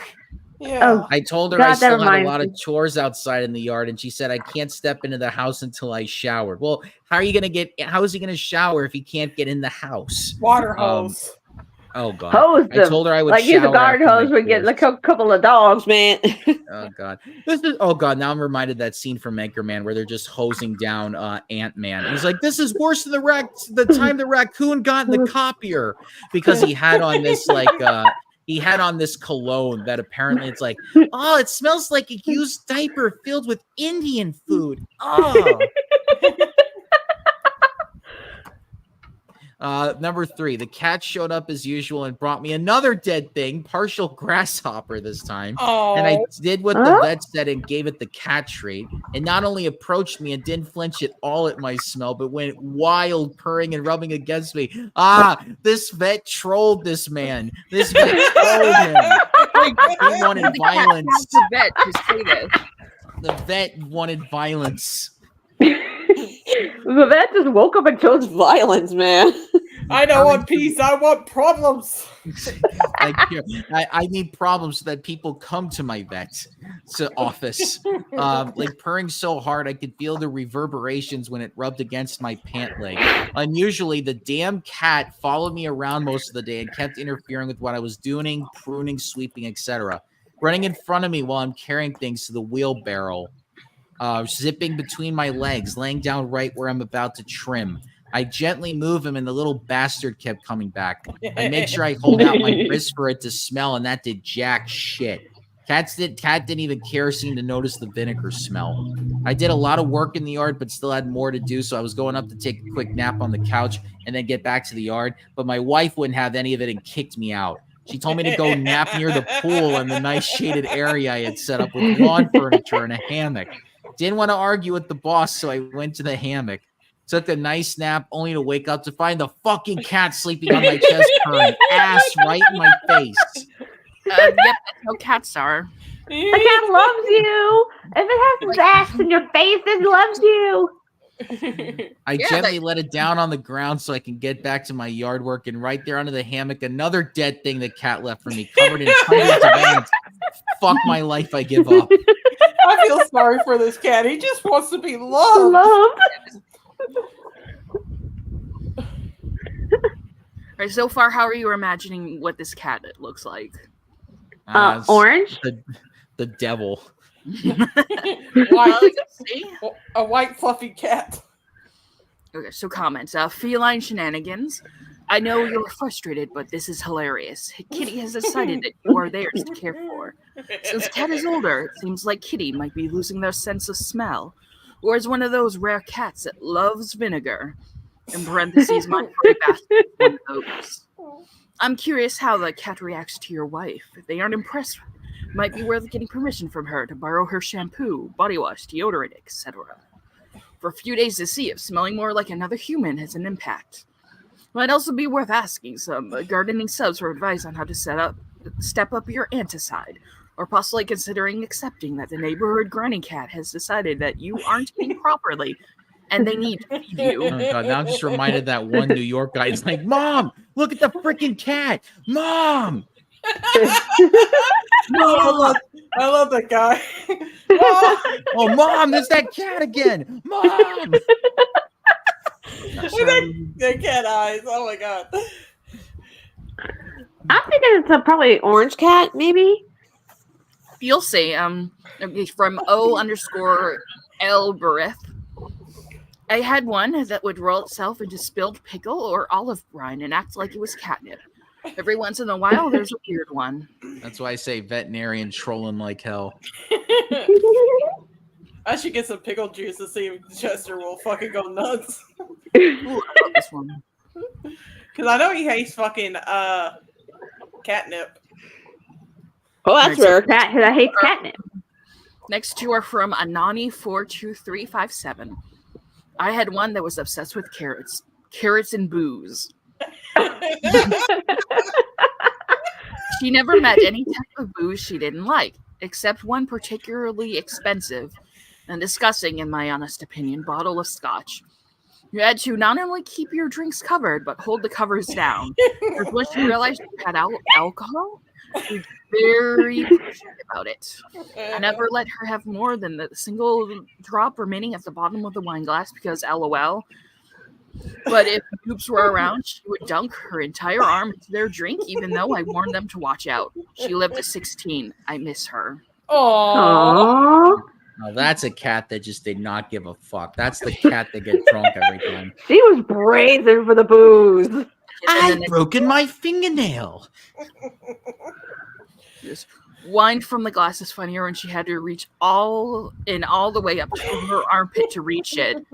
Yeah. I told her I still had a lot of chores outside in the yard, and she said I can't step into the house until I showered. Well, how is he going to shower if he can't get in the house? Water hose. Oh God! Hose them. I told her I would like use a garden hose. We get like a couple of dogs, man. Oh God! Oh God! Now I'm reminded of that scene from Anchorman where they're just hosing down Ant-Man. He's like, "This is worse than the time the raccoon got in the copier," because he had on this cologne that apparently it's like, oh, it smells like a used diaper filled with Indian food. Oh. Number 3, the cat showed up as usual and brought me another dead thing, partial grasshopper this time. Oh. And I did what the vet said and gave it the cat treat. And not only approached me and didn't flinch at all at my smell, but went wild, purring and rubbing against me. This vet trolled this man. This vet trolled him. He wanted violence. The vet to say this. The vet wanted violence. The vet just woke up and chose violence, man. I don't want peace. I want problems. I need problems so that people come to my vet's office. Like purring so hard I could feel the reverberations when it rubbed against my pant leg. Unusually, the damn cat followed me around most of the day and kept interfering with what I was doing, pruning, sweeping, etc. Running in front of me while I'm carrying things to the wheelbarrow. Zipping between my legs, laying down right where I'm about to trim. I gently move him, and the little bastard kept coming back. I made sure I hold out my wrist for it to smell, and that did jack shit. Cat didn't even care, seemed to notice the vinegar smell. I did a lot of work in the yard, but still had more to do, so I was going up to take a quick nap on the couch and then get back to the yard, but my wife wouldn't have any of it and kicked me out. She told me to go nap near the pool in the nice shaded area I had set up with lawn furniture and a hammock. Didn't want to argue with the boss, so I went to the hammock. Took a nice nap, only to wake up to find the fucking cat sleeping on my chest, purring ass right in my face. Yep, that's how cats are. The cat loves you. If it has its ass in your face, it loves you. I gently let it down on the ground so I can get back to my yard work, and right there under the hammock, another dead thing the cat left for me, covered in hundreds of ants. Fuck my life, I give up. I feel sorry for this cat. He just wants to be loved. All right, so far, how are you imagining what this cat looks like? Orange? The devil. A white fluffy cat. Okay, so comments. Feline shenanigans. I know you're frustrated, but this is hilarious. Kitty has decided that you are theirs to care for. Since Cat is older, it seems like Kitty might be losing their sense of smell. or is one of those rare cats that loves vinegar. In parentheses, my furry bastard is one of those. I'm curious how the cat reacts to your wife. If they aren't impressed, it might be worth getting permission from her to borrow her shampoo, body wash, deodorant, etc. For a few days to see if smelling more like another human has an impact. Might also be worth asking some gardening subs for advice on how to step up your anticide, or possibly considering accepting that the neighborhood granny cat has decided that you aren't eating properly and they need to feed you. Oh god, now I'm just reminded that one New York guy is like, Mom, look at the freaking cat. Mom. No, I love that guy. Oh, Mom, there's that cat again. Mom. The cat eyes. Oh my god. I'm thinking it's a probably orange cat, maybe. You'll see. From O_Elbereth. I had one that would roll itself into spilled pickle or olive brine and act like it was catnip. Every once in a while, there's a weird one. That's why I say veterinarian trolling like hell. I should get some pickle juice to see if Chester will fucking go nuts. Ooh, I love this one. Because I know he hates fucking catnip. Oh, that's rare cat. I hate catnip. Next two are from Anani42357. I had one that was obsessed with carrots and booze. She never met any type of booze she didn't like, except one particularly expensive and disgusting, in my honest opinion, bottle of scotch. You had to not only keep your drinks covered, but hold the covers down. Because once you realized you had alcohol, you were very passionate about it. I never let her have more than the single drop remaining at the bottom of the wine glass because LOL. But if noobs were around, she would dunk her entire arm into their drink, even though I warned them to watch out. She lived at 16. I miss her. Aww. Now that's a cat that just did not give a fuck. That's the cat that gets drunk every time. She was brazen for the booze. I've broken my fingernail. Just wine from the glass is funnier when she had to reach all the way up to her armpit to reach it.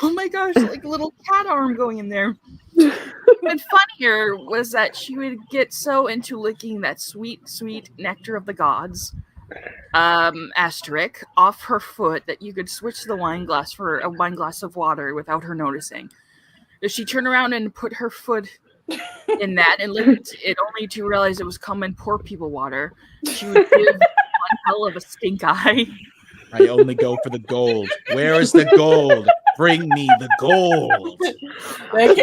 Oh my gosh, like a little cat arm going in there. But funnier was that she would get so into licking that sweet, sweet nectar of the gods, asterisk, off her foot that you could switch the wine glass for a wine glass of water without her noticing. If she turned around and put her foot in that and licked it only to realize it was common poor people water, she would give one hell of a stink eye. I only go for the gold. Where is the gold? Bring me the gold. They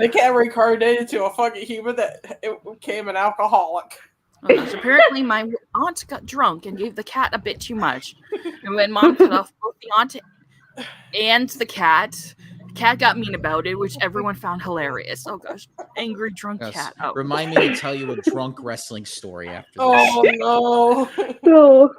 can't reincarnate into a fucking human that it became an alcoholic. So apparently my aunt got drunk and gave the cat a bit too much. And when Mom cut off both the aunt and the cat got mean about it, which everyone found hilarious. Oh gosh, angry drunk cat. Oh. Remind me to tell you a drunk wrestling story after this. Oh no. No.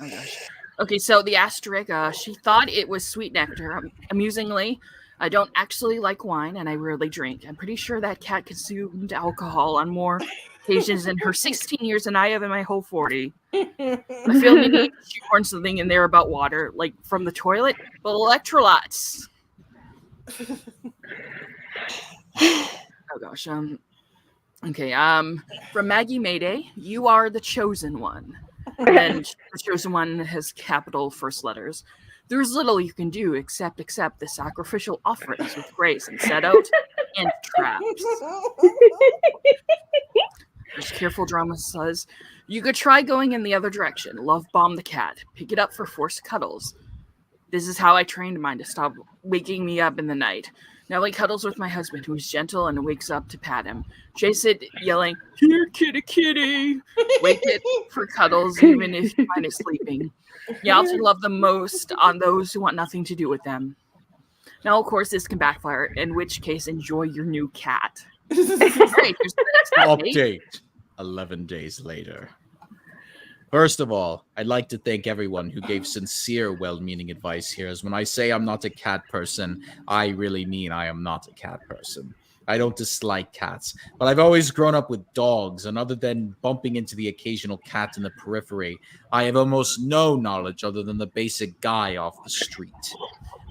Oh gosh. Okay, so the asterisk, she thought it was sweet nectar. Amusingly, I don't actually like wine and I rarely drink. I'm pretty sure that cat consumed alcohol on more occasions in her 16 years than I have in my whole 40. I feel we need to shoehorn something in there about water, like from the toilet, but electrolytes. Oh gosh. Okay. From Maggie Mayday, you are the chosen one. And the chosen one has capital first letters. There's little you can do except accept the sacrificial offerings with grace and set out and traps. This careful drama says, you could try going in the other direction. Love bomb the cat. Pick it up for forced cuddles. This is how I trained mine to stop waking me up in the night. Now he cuddles with my husband, who is gentle and wakes up to pat him. Chase it, yelling, here, kitty, kitty. Wake it for cuddles, even if mine is sleeping. You also love them most on those who want nothing to do with them. Now, of course, this can backfire, in which case, enjoy your new cat. Right, here's the next Update 11 days later. First of all, I'd like to thank everyone who gave sincere, well-meaning advice here. As when I say I'm not a cat person, I really mean I am not a cat person. I don't dislike cats, but I've always grown up with dogs, and other than bumping into the occasional cat in the periphery, I have almost no knowledge other than the basic guy off the street.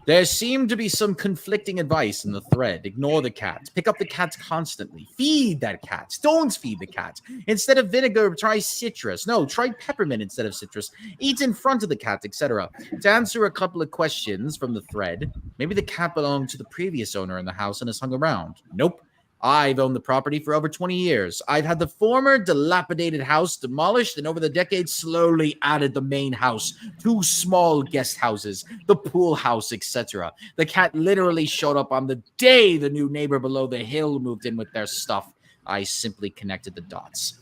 There seemed to be some conflicting advice in the thread. Ignore the cat. Pick up the cat constantly. Feed that cat. Don't feed the cat. Instead of vinegar, try citrus. No, try peppermint instead of citrus. Eat in front of the cat, etc. To answer a couple of questions from the thread, maybe the cat belonged to the previous owner in the house and has hung around. Nope. I've owned the property for over 20 years. I've had the former dilapidated house demolished and over the decades slowly added the main house, 2 small guest houses, the pool house, etc. The cat literally showed up on the day the new neighbor below the hill moved in with their stuff. I simply connected the dots.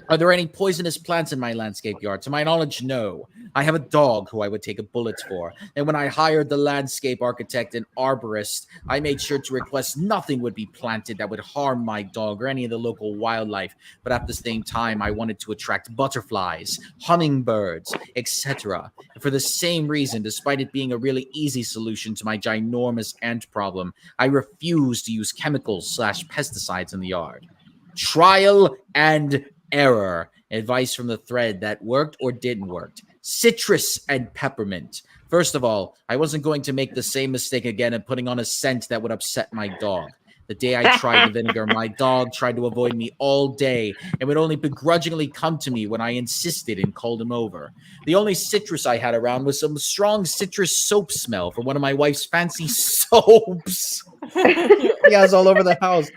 Are there any poisonous plants in my landscape yard? To my knowledge, no. I have a dog who I would take a bullet for. And when I hired the landscape architect and arborist, I made sure to request nothing would be planted that would harm my dog or any of the local wildlife. But at the same time, I wanted to attract butterflies, hummingbirds, etc. For the same reason, despite it being a really easy solution to my ginormous ant problem, I refuse to use chemicals/pesticides in the yard. Trial and error. Advice from the thread that worked or didn't work. Citrus and peppermint. First of all, I wasn't going to make the same mistake again of putting on a scent that would upset my dog. The day I tried the vinegar, my dog tried to avoid me all day and would only begrudgingly come to me when I insisted and called him over. The only citrus I had around was some strong citrus soap smell from one of my wife's fancy soaps. He has all over the house.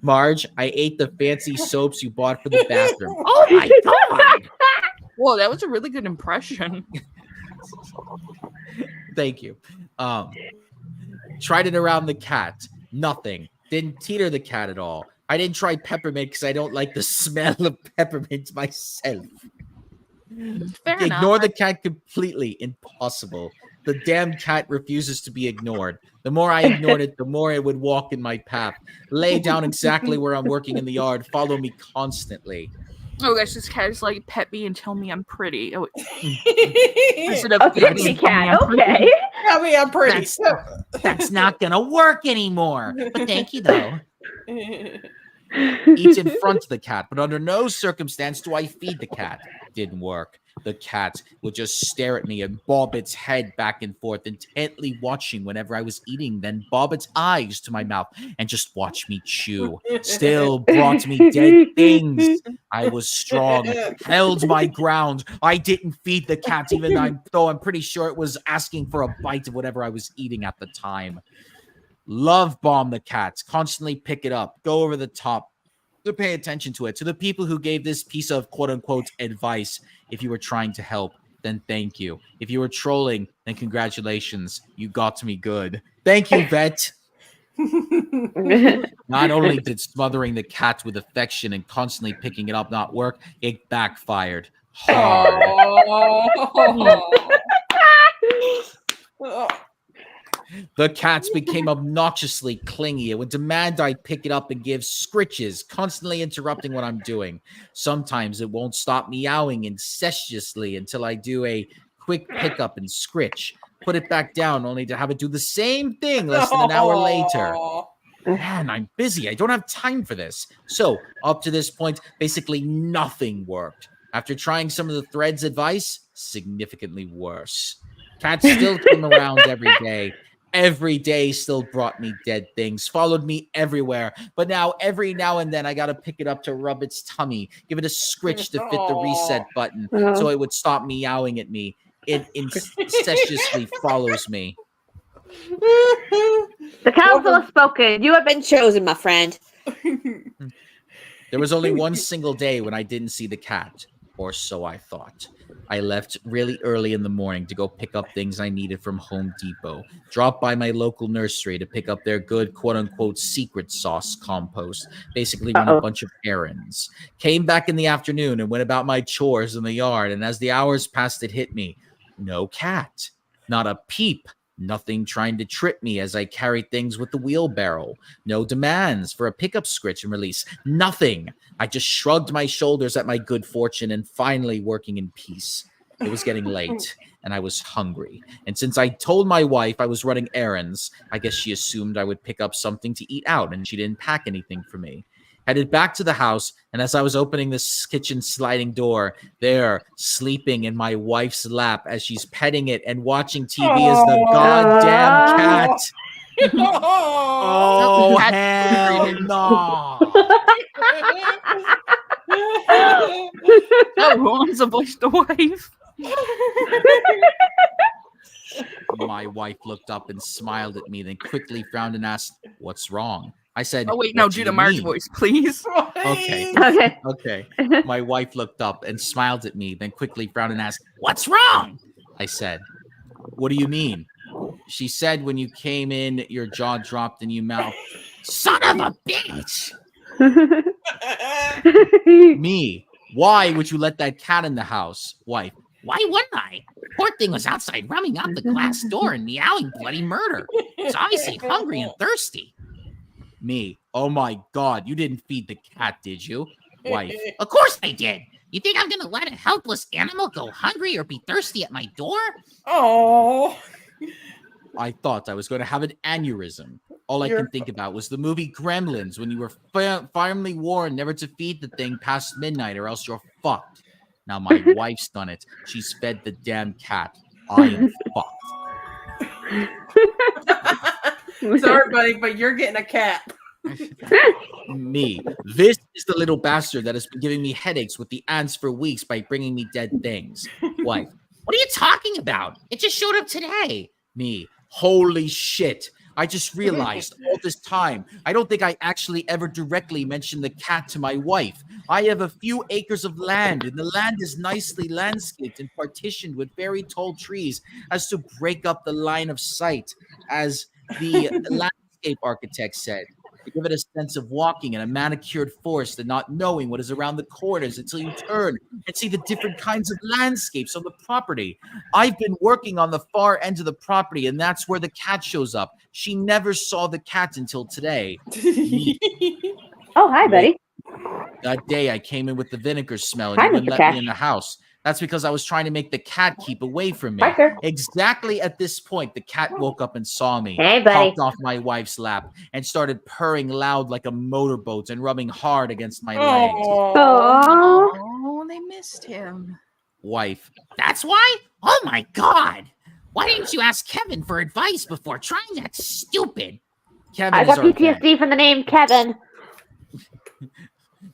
Marge, I ate the fancy soaps you bought for the bathroom. Oh my God. Whoa, that was a really good impression. Thank you. Tried it around the cat. Nothing. Didn't teeter the cat at all. I didn't try peppermint because I don't like the smell of peppermint myself. Ignore the cat completely. Impossible. The damn cat refuses to be ignored. The more I ignored it, the more it would walk in my path. Lay down exactly where I'm working in the yard. Follow me constantly. Oh gosh, this cat is like, pet me and tell me I'm pretty. Oh, pretty cat. Okay. Tell me I'm pretty. That's not gonna work anymore. But thank you though. Eats in front of the cat, but under no circumstance do I feed the cat. Didn't work. The cat would just stare at me and bob its head back and forth, intently watching whenever I was eating, then bob its eyes to my mouth and just watch me chew. Still brought me dead things. I was strong, held my ground. I didn't feed the cat, though I'm pretty sure it was asking for a bite of whatever I was eating at the time. Love bomb the cat, constantly pick it up, go over the top, to pay attention to it. To the people who gave this piece of quote-unquote advice, if you were trying to help, then thank you. If you were trolling, then congratulations. You got to me good. Thank you, vet. Not only did smothering the cat with affection and constantly picking it up not work, it backfired hard. The cats became obnoxiously clingy. It would demand I pick it up and give scritches, constantly interrupting what I'm doing. Sometimes it won't stop meowing incestuously until I do a quick pickup and scritch. Put it back down only to have it do the same thing less than an hour later. Man, I'm busy. I don't have time for this. So, up to this point, basically nothing worked. After trying some of the thread's advice, significantly worse. Cats still came around every day. Every day still brought me dead things, followed me everywhere. But now, every now and then, I got to pick it up to rub its tummy, give it a scritch to fit the reset button so it would stop meowing at me. It incestuously follows me. The council has spoken. You have been chosen, my friend. There was only one single day when I didn't see the cat, or so I thought. I left really early in the morning to go pick up things I needed from Home Depot. Dropped by my local nursery to pick up their good quote-unquote secret sauce compost. Basically run a bunch of errands. Came back in the afternoon and went about my chores in the yard. And as the hours passed, it hit me. No cat. Not a peep. Nothing trying to trip me as I carried things with the wheelbarrow. No demands for a pickup scritch and release. Nothing. I just shrugged my shoulders at my good fortune and finally working in peace. It was getting late, and I was hungry. And since I told my wife I was running errands, I guess she assumed I would pick up something to eat out, and she didn't pack anything for me. Headed back to the house, and as I was opening this kitchen sliding door, there, sleeping in my wife's lap as she's petting it and watching TV is the goddamn cat. Oh, hell no. Oh, who wants to push the wife? My wife looked up and smiled at me, then quickly frowned and asked, "What's wrong?" I said, "Oh wait, no, do the Marge voice, please." Okay. My wife looked up and smiled at me, then quickly frowned and asked, "What's wrong?" I said, "What do you mean?" She said, "When you came in, your jaw dropped and you mouthed, 'Son of a bitch!'" Me, why would you let that cat in the house? Wife, why wouldn't I? Poor thing was outside rumming up the glass door and meowing bloody murder. It's obviously hungry and thirsty. Me, oh my God, you didn't feed the cat, did you? Wife, of course I did. You think I'm gonna let a helpless animal go hungry or be thirsty at my door? Oh. I thought I was going to have an aneurysm. All I can think about was the movie Gremlins, when you were firmly warned never to feed the thing past midnight or else you're fucked. Now my wife's done it. She's fed the damn cat. I am fucked. Sorry, buddy, but you're getting a cat. Me. This is the little bastard that has been giving me headaches with the ants for weeks by bringing me dead things. Wife, what are you talking about? It just showed up today. Me. Holy shit. I just realized all this time, I don't think I actually ever directly mentioned the cat to my wife. I have a few acres of land, and the land is nicely landscaped and partitioned with very tall trees as to break up the line of sight, as the landscape architect said, to give it a sense of walking in a manicured forest and not knowing what is around the corners until you turn and see the different kinds of landscapes on the property. I've been working on the far end of the property, and that's where the cat shows up. She never saw the cat until today. Oh, hi, buddy. That day I came in with the vinegar smell and you wouldn't let me in the house. That's because I was trying to make the cat keep away from me. Exactly at this point, the cat woke up and saw me, hopped off my wife's lap, and started purring loud like a motorboat and rubbing hard against my legs. Oh, they missed him. Wife, that's why? Oh my God. Why didn't you ask Kevin for advice before trying that stupid? Kevin I got PTSD from the name Kevin.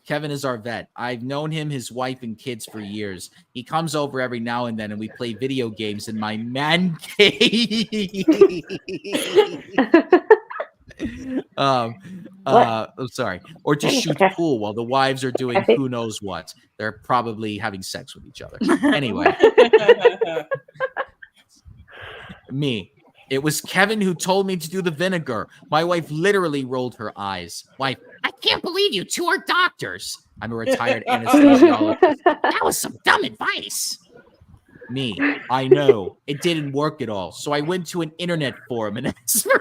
Kevin is our vet. I've known him, his wife, and kids for years. He comes over every now and then, and we play video games in my man cave. I'm sorry. Or just shoot pool while the wives are doing who knows what. They're probably having sex with each other. Anyway. Me. It was Kevin who told me to do the vinegar. My wife literally rolled her eyes. Wife, I can't believe you two are doctors. I'm a retired anesthesiologist. That was some dumb advice. Me, I know. It didn't work at all. So I went to an internet forum and asked for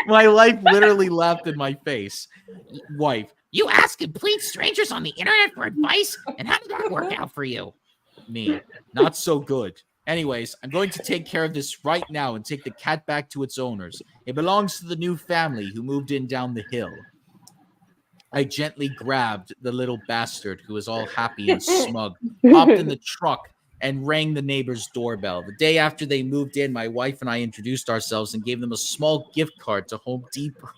My wife literally laughed in my face. Wife, you ask complete strangers on the internet for advice? And how did that work out for you? Me, not so good. Anyways, I'm going to take care of this right now and take the cat back to its owners. It belongs to the new family who moved in down the hill. I gently grabbed the little bastard who was all happy and smug, hopped in the truck, and rang the neighbor's doorbell. The day after they moved in, my wife and I introduced ourselves and gave them a small gift card to Home Depot.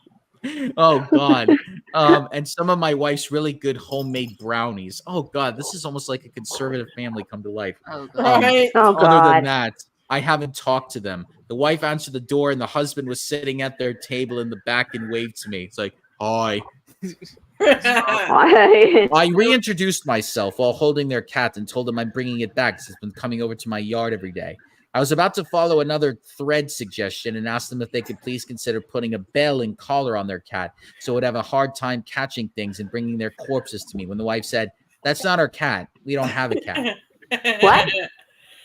Oh, God. And some of my wife's really good homemade brownies. Oh, God. This is almost like a conservative family come to life. Oh, God. Other than that, I haven't talked to them. The wife answered the door, and the husband was sitting at their table in the back and waved to me. It's like, hi. I reintroduced myself while holding their cat and told them I'm bringing it back because it's been coming over to my yard every day. I was about to follow another thread suggestion and ask them if they could please consider putting a bell and collar on their cat so it would have a hard time catching things and bringing their corpses to me when the wife said, that's not our cat. We don't have a cat. What?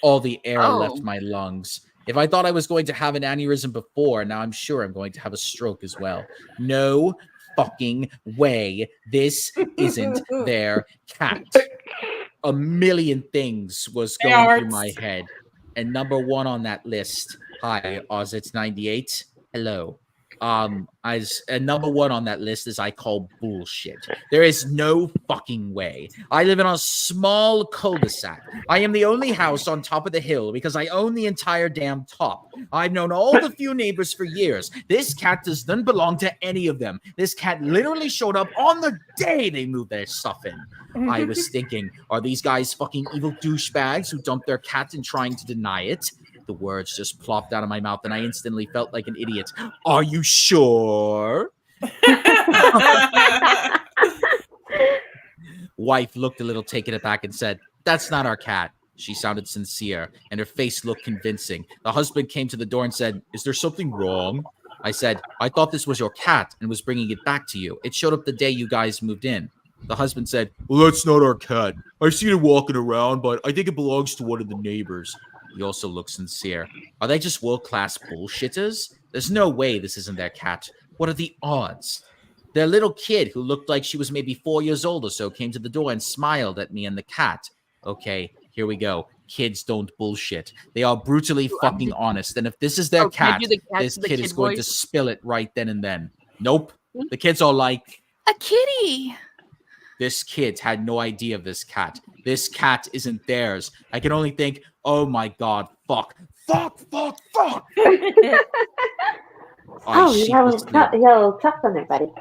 All the air left my lungs. If I thought I was going to have an aneurysm before, now I'm sure I'm going to have a stroke as well. No, fucking way this isn't their cat. A million things was going through my head. And number one on that list, hi, Ozits98. Hello. Number one on that list is I call bullshit. There is no fucking way. I live in a small cul-de-sac. I am the only house on top of the hill because I own the entire damn top. I've known all the few neighbors for years. This cat doesn't belong to any of them. This cat literally showed up on the day they moved their stuff in. I was thinking, are these guys fucking evil douchebags who dumped their cat and trying to deny it? The words just plopped out of my mouth and I instantly felt like an idiot. Are you sure? Wife looked a little taken aback and said, that's not our cat. She sounded sincere and her face looked convincing. The husband came to the door and said, is there something wrong? I said, I thought this was your cat and was bringing it back to you. It showed up the day you guys moved in. The husband said, well, that's not our cat. I've seen it walking around, but I think it belongs to one of the neighbors. He also looked sincere. Are they just world-class bullshitters? There's no way this isn't their cat. What are the odds? Their little kid, who looked like she was maybe 4 years old or so, came to the door and smiled at me and the cat. Okay, here we go. Kids don't bullshit. They are brutally fucking honest. And if this is their cat, this kid is going to spill it right then and then. Nope. The kids are like... a kitty. This kid had no idea of this cat. This cat isn't theirs. I can only think, oh my God, fuck. Oh, you have a little tuck on there, buddy.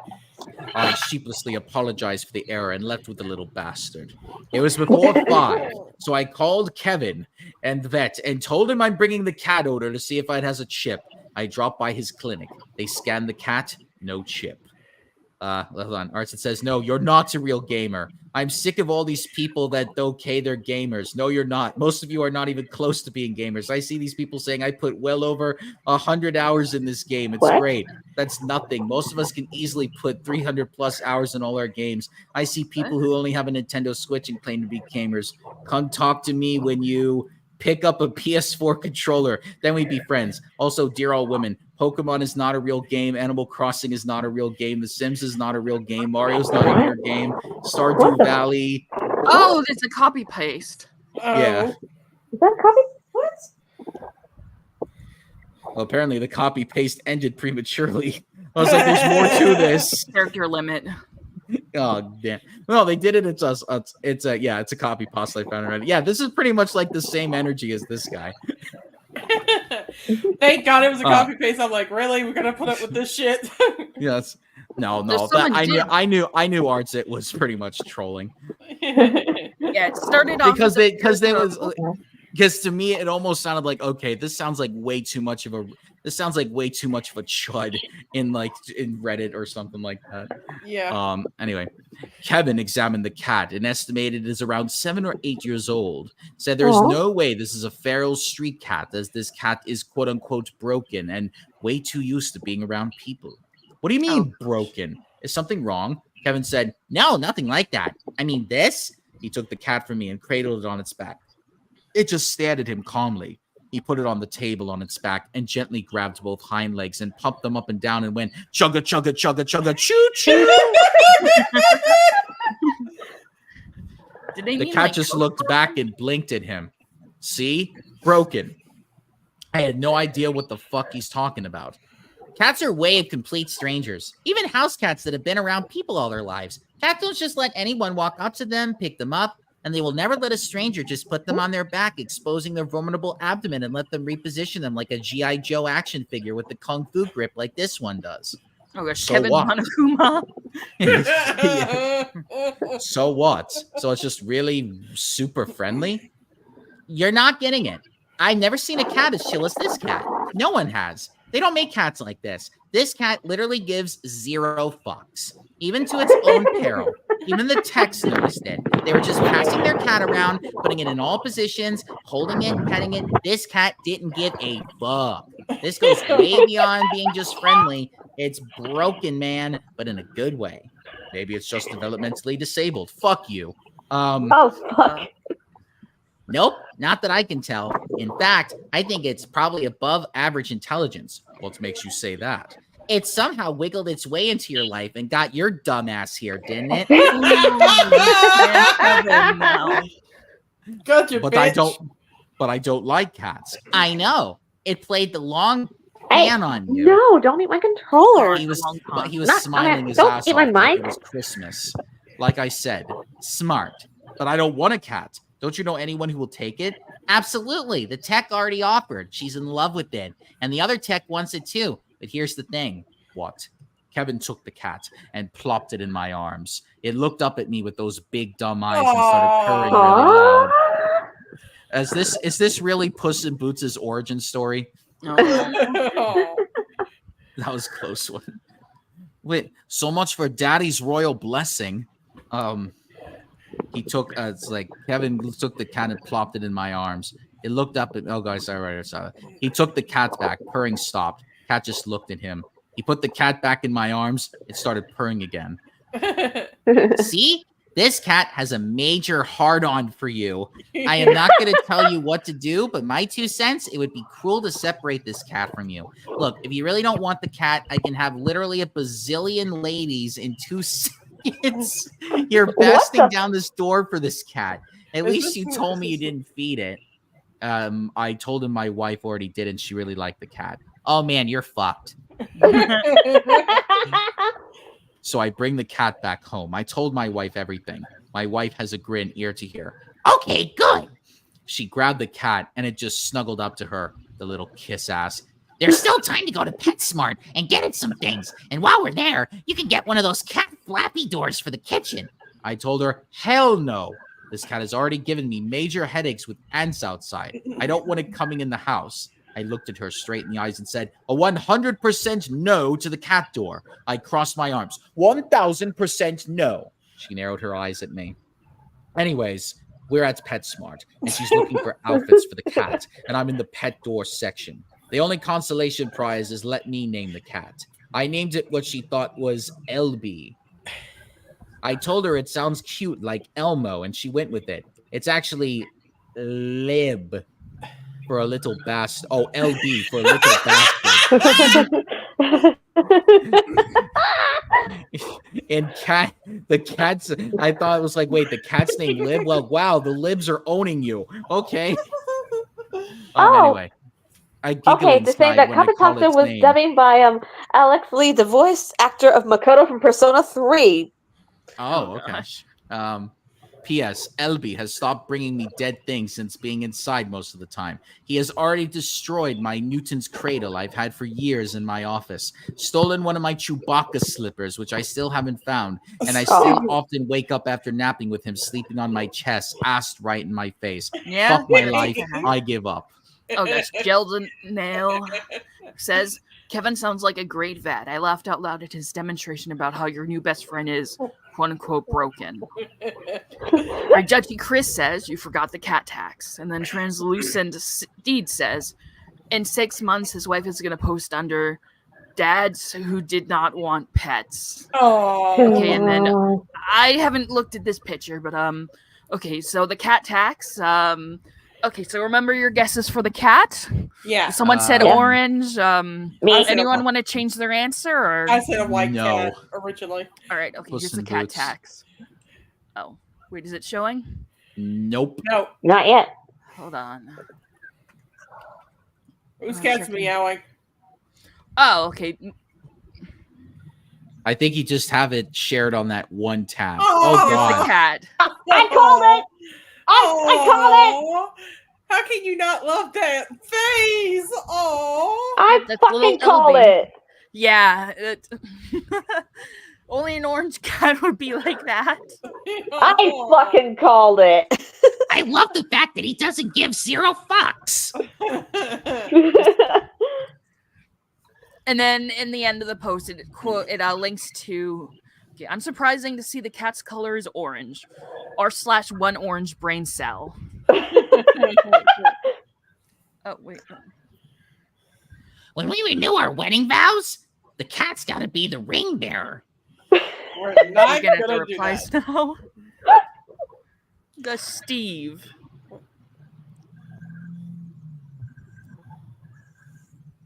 I sheepishly apologized for the error and left with the little bastard. It was before 5, so I called Kevin and the vet and told him I'm bringing the cat odor to see if it has a chip. I dropped by his clinic. They scanned the cat, no chip. Hold on. Arts, it says, no, you're not a real gamer. I'm sick of all these people that okay, they're gamers. No, you're not. Most of you are not even close to being gamers. I see these people saying I put well over 100 hours in this game. It's great. That's nothing. Most of us can easily put 300 plus hours in all our games. I see people who only have a Nintendo Switch and claim to be gamers. Come talk to me when you pick up a PS4 controller. Then we'd be friends. Also, dear all women, Pokemon is not a real game. Animal Crossing is not a real game. The Sims is not a real game. Mario's not a real game. Stardew Valley. Oh, it's a copy paste. Yeah. Is that a copy? What? Well, apparently the copy paste ended prematurely. I was like, there's more to this. Character limit. Oh damn! No, they did it. It's a copy pasta I found already. Yeah, this is pretty much like the same energy as this guy. Thank God it was a copy paste. I'm like, really? We're gonna put up with this shit? Yes. No. I knew Artsit was pretty much trolling. Yeah, it started off because to me it almost sounded like, okay, this sounds like way too much of a chud in Reddit or something like that. Yeah. Anyway, Kevin examined the cat and estimated it is around 7 or 8 years old. Said there's no way this is a feral street cat, as this cat is quote unquote broken and way too used to being around people. What do you mean broken? Is something wrong? Kevin said, no, nothing like that. I mean this. He took the cat from me and cradled it on its back. It just stared at him calmly. He put it on the table on its back and gently grabbed both hind legs and pumped them up and down and went chugga, chugga, chugga, chugga, choo, choo. The cat just looked back and blinked at him. See? Broken. I had no idea what the fuck he's talking about. Cats are way of complete strangers. Even house cats that have been around people all their lives. Cats don't just let anyone walk up to them, pick them up, and they will never let a stranger just put them on their back, exposing their vulnerable abdomen and let them reposition them like a G.I. Joe action figure with the kung fu grip like this one does. Oh gosh, so Kevin Monokuma. So what? So it's just really super friendly? You're not getting it. I've never seen a cat as chill as this cat. No one has. They don't make cats like this. This cat literally gives 0 fucks, even to its own peril. Even the techs noticed it. They were just passing their cat around, putting it in all positions, holding it, petting it. This cat didn't give a fuck. This goes way beyond being just friendly. It's broken, man, but in a good way. Maybe it's just developmentally disabled. Fuck you. Fuck. Nope, not that I can tell. In fact, I think it's probably above average intelligence. What makes you say that? It somehow wiggled its way into your life and got your dumb ass here, didn't it? Gotcha, But bitch. I don't like cats. I know. It played the long Hey, pan on you. no, don't eat my controller. He was Not- smiling his don't ass eat off my like it mic. was Christmas. Like I said, smart. But I don't want a cat. Don't you know anyone who will take it? Absolutely. The tech already offered. She's in love with it. And the other tech wants it too. But here's the thing. What? Kevin took the cat and plopped it in my arms. It looked up at me with those big dumb eyes and started purring really loud. Is this really Puss in Boots' origin story? No. That was a close one. Wait, so much for Daddy's royal blessing. He took it's like Kevin took the cat and plopped it in my arms. It looked up at I saw it. He took the cat back. Purring stopped. Cat just looked at him. He put the cat back in my arms. It started purring again. See? This cat has a major hard-on for you. I am not going to tell you what to do, but my 2 cents, it would be cruel to separate this cat from you. Look, if you really don't want the cat, I can have literally a bazillion ladies in 2 seconds. You're basting down this door for this cat. At least you told me you didn't feed it. I told him my wife already did, and she really liked the cat. Oh, man, you're fucked. So I bring the cat back home. I told my wife everything. My wife has a grin ear to ear. Okay, good. She grabbed the cat and it just snuggled up to her, the little kiss ass. There's still time to go to PetSmart and get it some things. And while we're there, you can get one of those cat flappy doors for the kitchen. I told her, hell no. This cat has already given me major headaches with ants outside. I don't want it coming in the house. I looked at her straight in the eyes and said, a 100% no to the cat door. I crossed my arms. 1,000% no. She narrowed her eyes at me. Anyways, we're at PetSmart, and she's looking for outfits for the cat, and I'm in the pet door section. The only consolation prize is let me name the cat. I named it what she thought was LB. I told her it sounds cute like Elmo, and she went with it. It's actually Lib. For a little bastard. Oh, LB for a little bastard. And the cat's, I thought it was like, wait, the cat's name Lib? Well, wow, the Libs are owning you. Okay. Anyway. Okay, to say that Kapataka was dubbing by Alex Lee, the voice actor of Makoto from Persona 3. Oh, okay. P.S. Elby has stopped bringing me dead things since being inside most of the time. He has already destroyed my Newton's cradle I've had for years in my office, stolen one of my Chewbacca slippers, which I still haven't found, and I still often wake up after napping with him sleeping on my chest, ass right in my face. Yeah. Fuck my life. I give up. Oh, gosh. Gelden Nail says, Kevin sounds like a great vet. I laughed out loud at his demonstration about how your new best friend is, quote unquote, broken. Our judgy Chris says, you forgot the cat tax. And then Translucent Deed says, in 6 months, his wife is going to post under dads who did not want pets. Oh. Okay, and then I haven't looked at this picture, but okay, so the cat tax. Okay, so remember your guesses for the cat? Yeah. Someone said orange. Anyone a- want to change their answer? Or? I said a white No. cat originally. All right, okay, Puss here's the in cat Boots. tax. Oh, wait, is it showing? Nope. No. Not yet. Hold on. Whose I'm cat's checking. meowing? Oh, okay. I think you just have it shared on that one tab. Oh, Oh, Here's the God. cat. I called it! I called it! How can you not love that face? Oh. I That's a little fucking called elevated. it! Yeah. Only an orange cat would be like that. I fucking called it! I love the fact that he doesn't give 0 fucks. And then in the end of the post, it links to. Okay, unsurprising to see the cat's color is orange, r/1 orange brain cell. Oh wait. When we renew our wedding vows, the cat's got to be the ring bearer. We're We're not gonna have the gonna do replies that. now. The Steve.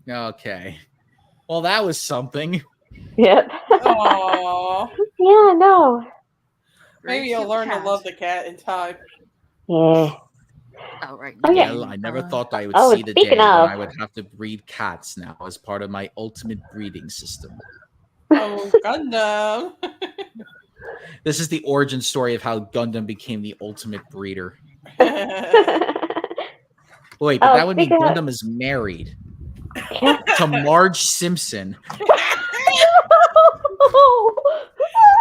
Okay. Well, that was something. Yep. Aww. Yeah, no. Maybe you'll learn to love the cat in time. Yeah. Oh, right. Oh, yeah. Well, I never thought I would Oh, see the day speaking when of. I would have to breed cats now as part of my ultimate breeding system. Oh, Gundam. This is the origin story of how Gundam became the ultimate breeder. Wait, but that would mean Gundam is married to Marge Simpson.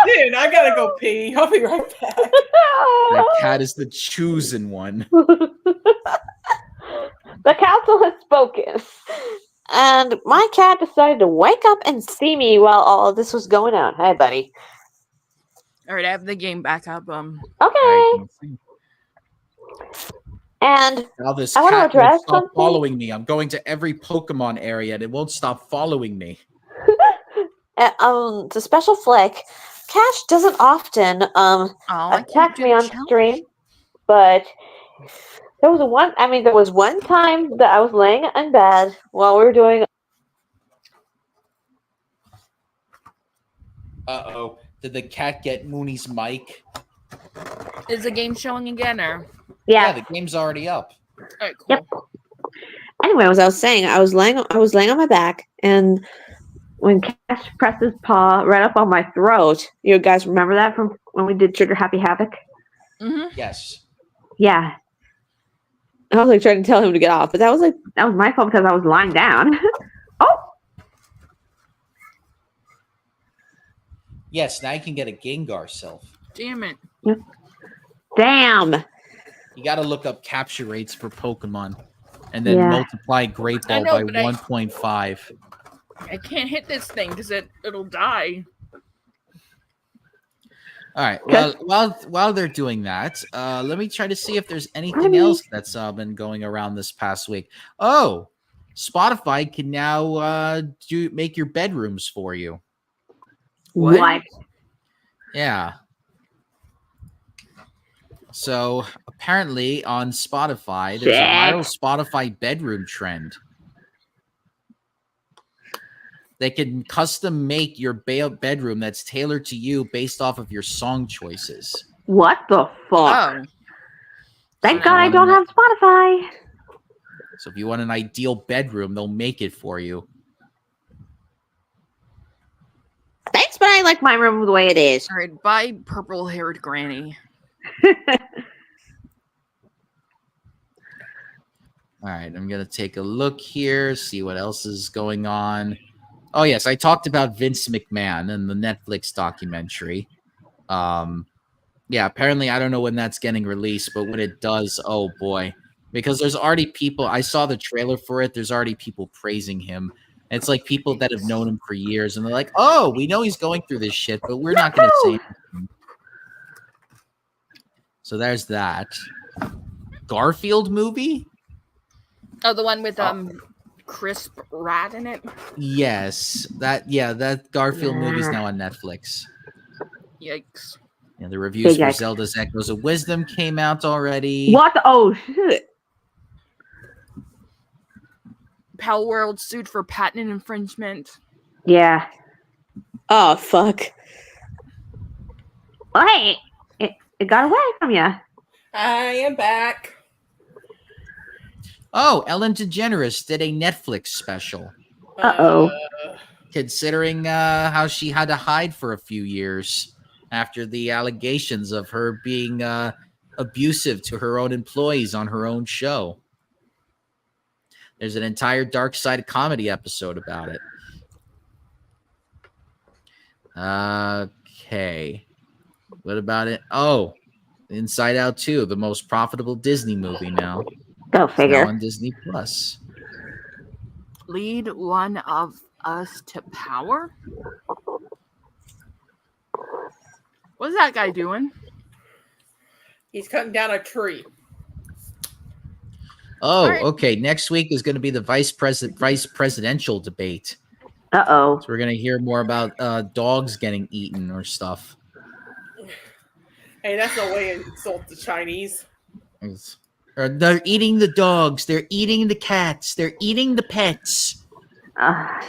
Dude, I gotta go pee. I'll be right back. That cat is the chosen one. The council has spoken. And my cat decided to wake up and see me while all of this was going on. Hi, buddy. All right, I have the game back up. Okay. Right. And Now this I want to cat won't address stop something. following me. I'm going to every Pokemon area and it won't stop following me. The special flick. Cash doesn't often attack me on stream, but there was one time that I was laying in bed while we were doing. Uh-oh. Did the cat get Mooney's mic? Is the game showing again, or? Yeah, the game's already up. All right, cool. Yep. Anyway, as I was saying, I was laying on my back, and when Cash pressed his paw right up on my throat, you guys remember that from when we did Trigger Happy Havoc? Mm-hmm. Yes. Yeah. I was like trying to tell him to get off, but that was my fault because I was lying down. Oh. Yes, now you can get a Gengar self. Damn it. Damn. You got to look up capture rates for Pokemon and then multiply Great Ball by 1.5. I can't hit this thing because it'll die. All right. Well, while they're doing that, let me try to see if there's anything else that's been going around this past week. Oh, Spotify can now make your bedrooms for you. What? Yeah. So apparently on Spotify, there's a viral Spotify bedroom trend. They can custom make your bedroom that's tailored to you based off of your song choices. What the fuck? Oh. Thank God I don't have Spotify. So if you want an ideal bedroom, they'll make it for you. Thanks, but I like my room the way it is. All right, bye, purple-haired granny. All right, I'm going to take a look here, see what else is going on. Oh, yes, I talked about Vince McMahon and the Netflix documentary. Yeah, apparently, I don't know when that's getting released, but when it does, oh boy. Because there's already people, I saw the trailer for it, there's already people praising him. It's like people that have known him for years, and they're like, oh, we know he's going through this shit, but we're not going to say anything. So there's that. Garfield movie? Oh, the one with Chris Pratt in it? Yes. That Garfield movie's now on Netflix. Yikes. Yeah, the reviews for Zelda's Echoes of Wisdom came out already. What? Oh, shit. Pal World sued for patent infringement. Yeah. Oh, fuck. Oh, hey. It got away from you. I am back. Oh, Ellen DeGeneres did a Netflix special. Uh-oh. Considering how she had to hide for a few years after the allegations of her being abusive to her own employees on her own show. There's an entire Dark Side of Comedy episode about it. Okay. What about it? Oh, Inside Out 2, the most profitable Disney movie now. Go figure. It's now on Disney Plus. Lead one of us to power? What's that guy doing? He's cutting down a tree. Oh, okay. Next week is going to be the vice presidential debate. Uh-oh. So we're going to hear more about dogs getting eaten or stuff. Hey, that's no way to insult the Chinese. They're eating the dogs. They're eating the cats. They're eating the pets. All right,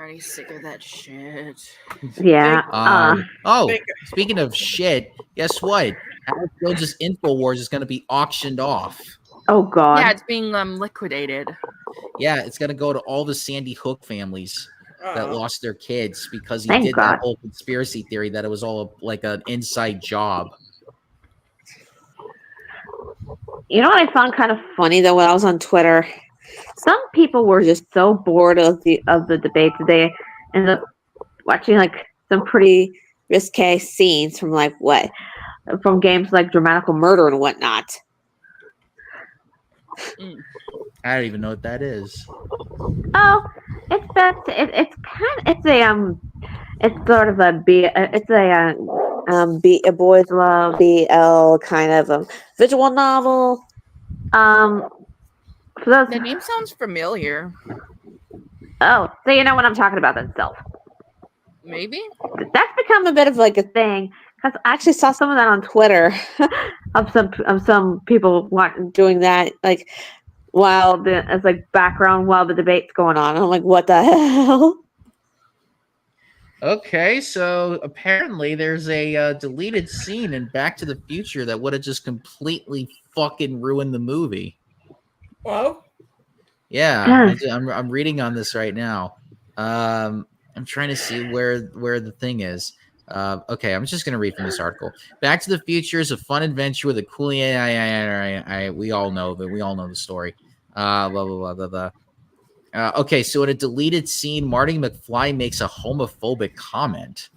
already sick of that shit. Yeah. Speaking of shit, guess what? Alex Jones' InfoWars is going to be auctioned off. Oh God. Yeah, it's being liquidated. Yeah, it's going to go to all the Sandy Hook families that lost their kids because he Thank did God. that whole conspiracy theory that it was all like an inside job. You know what I found kind of funny though when I was on Twitter? Some people were just so bored of the debate today, ended up watching like some pretty risque scenes from games like Dramatical Murder and whatnot. I don't even know what that is. Oh, it's best. It's sort of a boys love BL kind of visual novel. For those, The name sounds familiar. oh, so you know what I'm talking about then, Self. Maybe. That's become a bit of like a thing because I actually saw some of that on Twitter of some people doing that like as like background while the debate's going on. And I'm like, what the hell? Okay, so apparently there's a deleted scene in Back to the Future that would have just completely fucking ruined the movie. Well, yeah, I'm reading on this right now. I'm trying to see where the thing is. Okay, I'm just gonna read from this article. Back to the Future is a fun adventure with a cool AI. We all know the story. Blah blah blah blah blah. Okay, so in a deleted scene, Marty McFly makes a homophobic comment.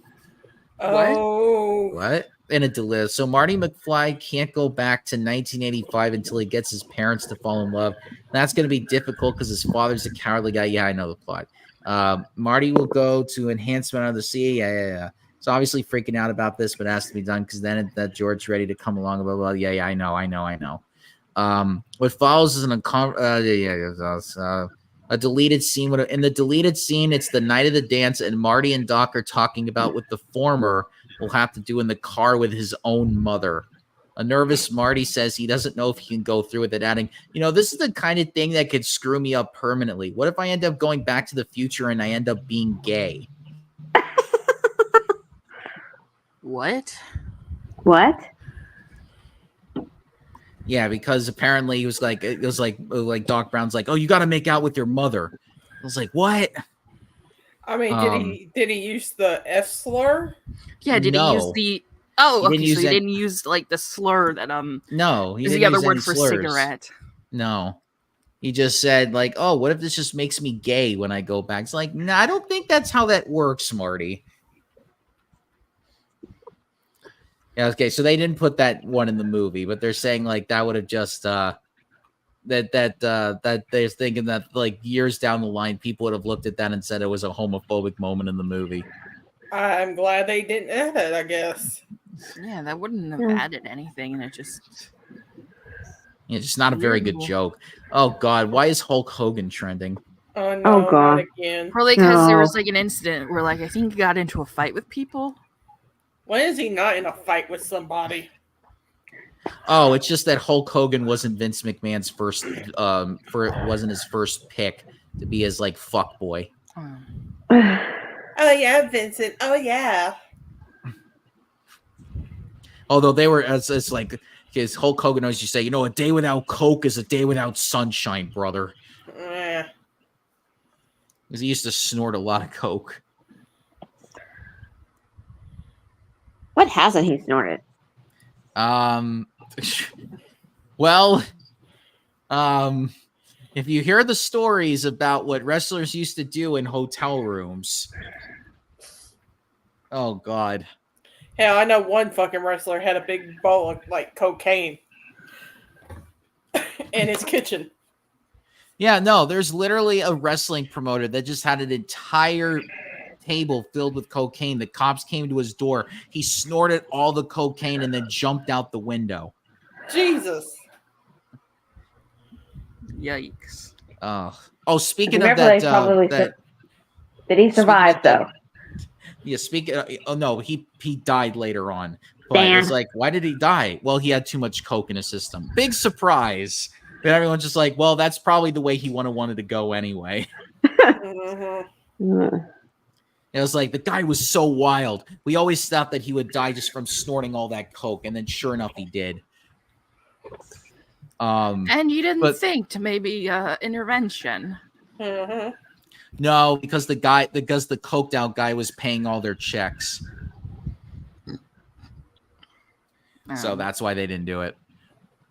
What? In a delete. So Marty McFly can't go back to 1985 until he gets his parents to fall in love. That's going to be difficult because his father's a cowardly guy. Yeah, I know the plot. Marty will go to enhancement of the sea. Yeah. So obviously freaking out about this, but it has to be done because then that George's ready to come along. Blah, blah, blah. Yeah, I know. What follows is a deleted scene. In the deleted scene, it's the night of the dance, and Marty and Doc are talking about what the former will have to do in the car with his own mother. A nervous Marty says he doesn't know if he can go through with it, adding, this is the kind of thing that could screw me up permanently. What if I end up going back to the future and I end up being gay? What? Yeah, because apparently it was like Doc Brown's like, oh, you got to make out with your mother. I was like, what? I mean, did he use the F slur? Yeah, did he use the? Oh, okay. So he didn't use like the slur that No, he is didn't the other use word for slurs. cigarette. No, he just said like, oh, what if this just makes me gay when I go back? It's like, no, I don't think that's how that works, Marty. Yeah, okay, so they didn't put that one in the movie, but they're saying like that would have just that they're thinking that like years down the line, people would have looked at that and said it was a homophobic moment in the movie. I'm glad they didn't add it, I guess. Yeah, that wouldn't have added anything, and it's just not a very good joke. Oh God, why is Hulk Hogan trending? Oh no, God. not again. Probably because there was like an incident where like I think he got into a fight with people. When is he not in a fight with somebody? Oh, it's just that Hulk Hogan wasn't Vince McMahon's first wasn't his first pick to be his like fuck boy. Oh yeah, Vincent. Oh yeah. Although they were it's like because Hulk Hogan always used to say, a day without Coke is a day without sunshine, brother. Yeah. Because he used to snort a lot of Coke. What hasn't he snorted? Well, if you hear the stories about what wrestlers used to do in hotel rooms, oh God. Hell, I know one fucking wrestler had a big bowl of like cocaine in his kitchen. Yeah, no, there's literally a wrestling promoter that just had an entire table filled with cocaine. The cops came to his door. He snorted all the cocaine and then jumped out the window. Jesus. Yikes. Oh, speaking of that, did he survive though? Yeah, no, he died later on. But it's like, why did he die? Well, he had too much coke in his system. Big surprise. But everyone's just like, well, that's probably the way he wanted to go anyway. It was like the guy was so wild. We always thought that he would die just from snorting all that coke, and then sure enough, he did. And you didn't think to maybe intervention. Mm-hmm. No, because the coked out guy was paying all their checks. So that's why they didn't do it.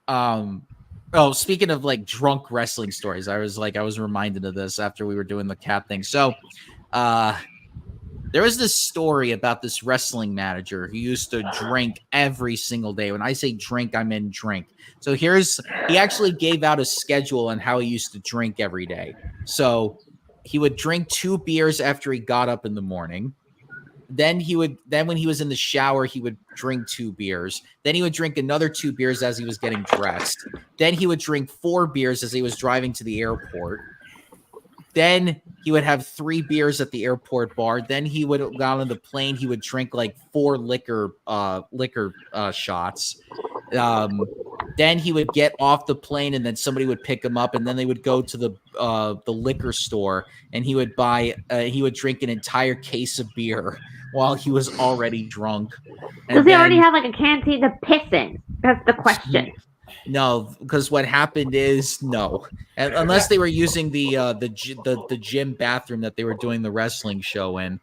Oh, speaking of like drunk wrestling stories, I was reminded of this after we were doing the cat thing. So there was this story about this wrestling manager who used to drink every single day. When I say drink, I mean drink. So he actually gave out a schedule on how he used to drink every day. So he would drink 2 beers after he got up in the morning. Then when he was in the shower, he would drink 2 beers. Then he would drink another 2 beers as he was getting dressed. Then he would drink 4 beers as he was driving to the airport. Then he would have 3 beers at the airport bar. Then he would go on the plane. He would drink like 4 liquor shots. Then he would get off the plane, and then somebody would pick him up, and then they would go to the liquor store, and he would drink an entire case of beer while he was already drunk. Does he already have like a canteen to piss in? That's the question. No, because what happened is no, unless they were using the gym bathroom that they were doing the wrestling show in.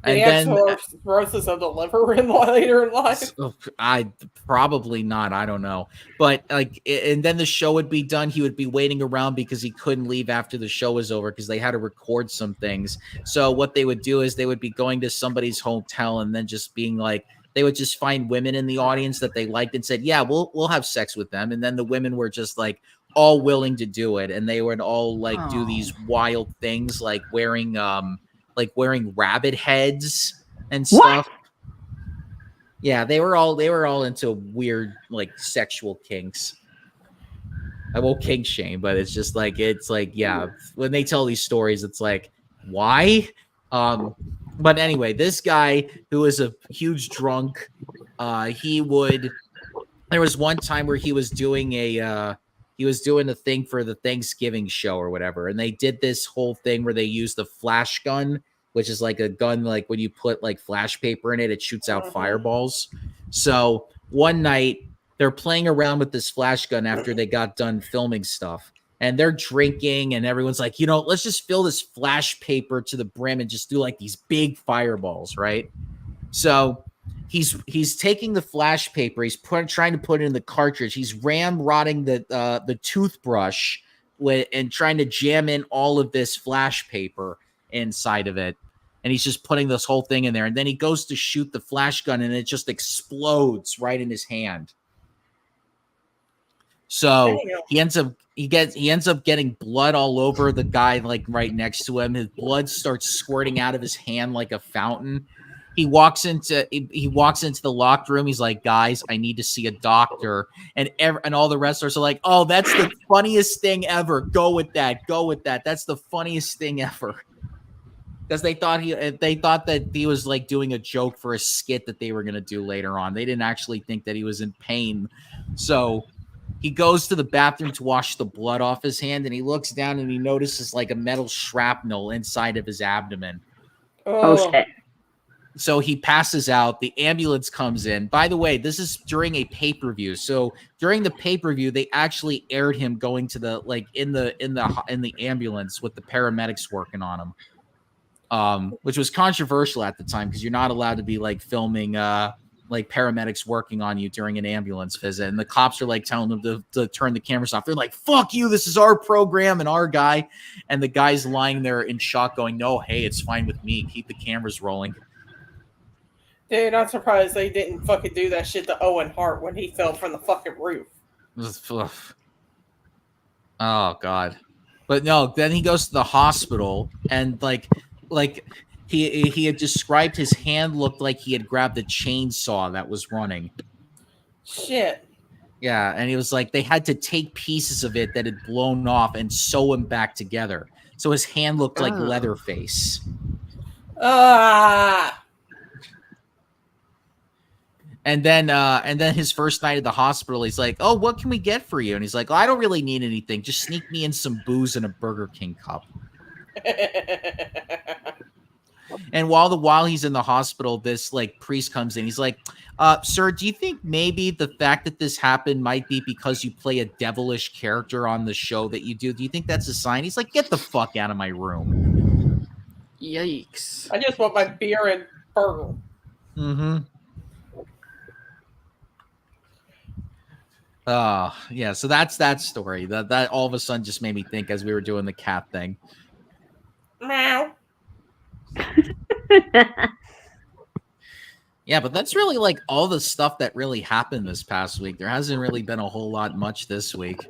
And then cirrhosis of the liver in later in life. I probably not. I don't know, but and then the show would be done. He would be waiting around because he couldn't leave after the show was over because they had to record some things. So what they would do is they would be going to somebody's hotel and then just being like, they would just find women in the audience that they liked and said, yeah, we'll have sex with them. And then the women were just like all willing to do it. And they would all do these wild things like wearing rabbit heads and stuff. What? Yeah, they were all into weird like sexual kinks. I won't kink shame, but it's just like yeah, when they tell these stories, it's like, why? But anyway, this guy who was a huge drunk, there was one time where he was doing a thing for the Thanksgiving show or whatever. And they did this whole thing where they used the flash gun, which is like a gun, like when you put like flash paper in it, it shoots out fireballs. So one night they're playing around with this flash gun after they got done filming stuff. And they're drinking, and everyone's like, let's just fill this flash paper to the brim and just do like these big fireballs, right? So he's taking the flash paper, he's trying to put it in the cartridge, he's ramrodding the toothbrush and trying to jam in all of this flash paper inside of it. And he's just putting this whole thing in there. And then he goes to shoot the flash gun, and it just explodes right in his hand. So he ends up getting blood all over the guy, like right next to him. His blood starts squirting out of his hand like a fountain. He walks into the locker room. He's like, guys, I need to see a doctor. And all the wrestlers are like, oh, that's the funniest thing ever. Go with that. That's the funniest thing ever. Because they thought that he was like doing a joke for a skit that they were going to do later on. They didn't actually think that he was in pain. So he goes to the bathroom to wash the blood off his hand, and he looks down and he notices like a metal shrapnel inside of his abdomen. Oh shit. So he passes out. The ambulance comes in. By the way, this is during a pay-per-view. So during the pay-per-view, they actually aired him going to the in the ambulance with the paramedics working on him. Which was controversial at the time because you're not allowed to be like filming like paramedics working on you during an ambulance visit. And the cops are like telling them to turn the cameras off. They're like, fuck you. This is our program and our guy. And the guy's lying there in shock going, no, hey, it's fine with me. Keep the cameras rolling. Dude, I'm surprised they didn't fucking do that shit to Owen Hart when he fell from the fucking roof. Oh God. But no, then he goes to the hospital and like he had described his hand looked like he had grabbed a chainsaw that was running. Shit. Yeah, and he was like, they had to take pieces of it that had blown off and sew him back together. So his hand looked like Leatherface. And then his first night at the hospital, he's like, oh, what can we get for you? And he's like, I don't really need anything. Just sneak me in some booze and a Burger King cup. And while he's in the hospital, this like priest comes in. He's like, sir, do you think maybe the fact that this happened might be because you play a devilish character on the show that you do? Do you think that's a sign? He's like, get the fuck out of my room. Yikes. I just want my beer and burger. Mm-hmm. Yeah, so that's that story. That all of a sudden just made me think as we were doing the cat thing. Meow. Yeah, but that's really like all the stuff that really happened this past week. There hasn't really been a whole lot much this week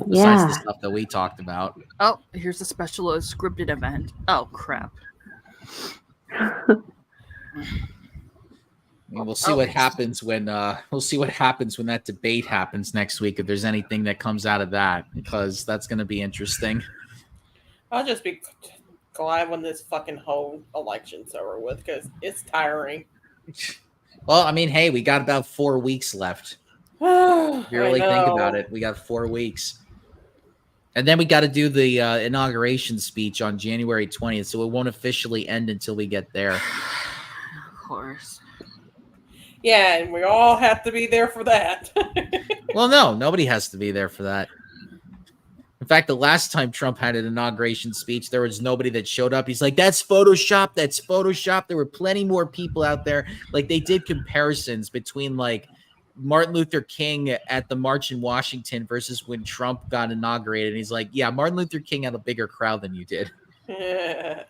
besides the stuff that we talked about. Oh, here's a special scripted event. Oh crap. I mean, we'll see what happens when that debate happens next week, if there's anything that comes out of that, because that's going to be interesting. I'll just be glad when this fucking whole election's over with, because it's tiring. Well, I mean, hey, we got about 4 weeks left. If you really think about it, we got 4 weeks. And then we got to do the inauguration speech on January 20th, so it won't officially end until we get there. Of course. Yeah, and we all have to be there for that. Well, no, nobody has to be there for that. In fact, the last time Trump had an inauguration speech, there was nobody that showed up. He's like, that's Photoshop. That's Photoshop. There were plenty more people out there. Like, they did comparisons between, like, Martin Luther King at the March in Washington versus when Trump got inaugurated. And he's like, yeah, Martin Luther King had a bigger crowd than you did. Yeah.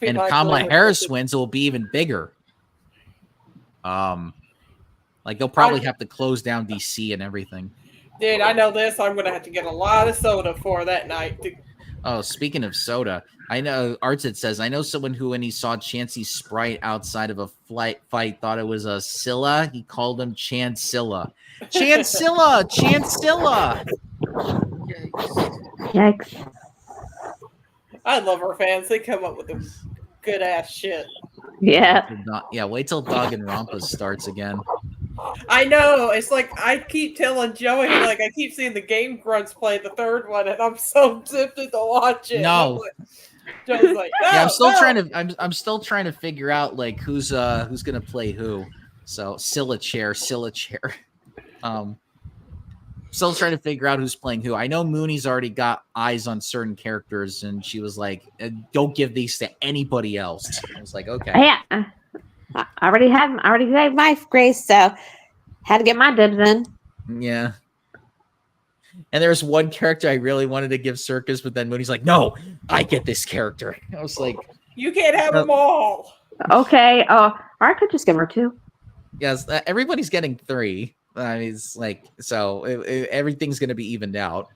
And if Kamala Harris wins, it will be even bigger. Like, they'll probably have to close down DC and everything. Dude, I know this. I'm going to have to get a lot of soda for that night. Oh, speaking of soda, I know Artsit says, I know someone who, when he saw Chansey Sprite outside of a fight, thought it was a Scylla. He called him Chancilla. Chancilla! Chancilla! Yikes. I love our fans. They come up with the good ass shit. Yeah. Yeah, wait till Danganronpa starts again. I know. It's like I keep telling Joey, like I keep seeing the Game Grunts play the third one, and I'm so tempted to watch it. No. Joey's like, no, yeah, I'm still trying to figure out like who's gonna play who. So Scylla chair. Still trying to figure out who's playing who. I know Mooney's already got eyes on certain characters, and she was like, "Don't give these to anybody else." I was like, "Okay." Yeah. I already had my grace, so had to get my dibs in. Yeah. And there's one character I really wanted to give Circus, but then Mooney's like, "No, I get this character." I was like, "You can't have them all." Okay. Or I could just give her 2. Yes, everybody's getting 3. I mean, it's like, so everything's going to be evened out.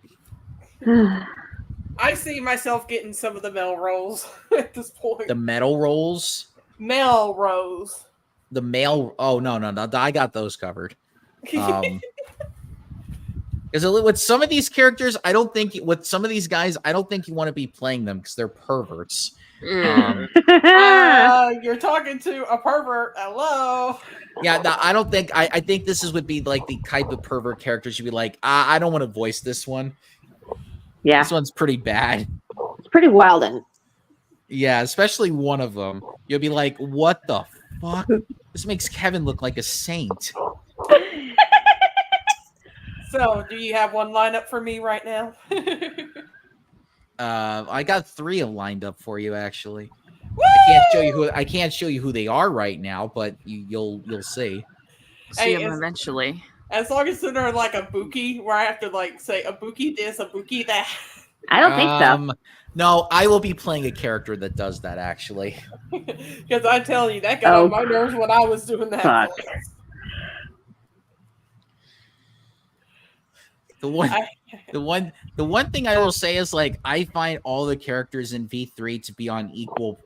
I see myself getting some of the Melrose at this point. The metal rolls? Melrose. The male. Oh, no. I got those covered. Because with some of these characters, with some of these guys, I don't think you want to be playing them because they're perverts. You're talking to a pervert. Hello. Yeah, no, I don't think. I think this would be like the type of pervert characters you'd be like, I don't want to voice this one. Yeah, this one's pretty bad. It's pretty wild, and yeah, especially one of them. You'll be like, what the fuck? This makes Kevin look like a saint. So, do you have one lined up for me right now? I got 3 lined up for you, actually. Woo! I can't show you who they are right now, but you'll see. See them eventually. As long as they're like a Buki, where I have to like say a Buki this, a Buki that. I don't think so. No, I will be playing a character that does that, actually. Because I'm telling you, that got on my nerves when I was doing that. Fuck. The one thing I will say is like I find all the characters in V3 to be on equal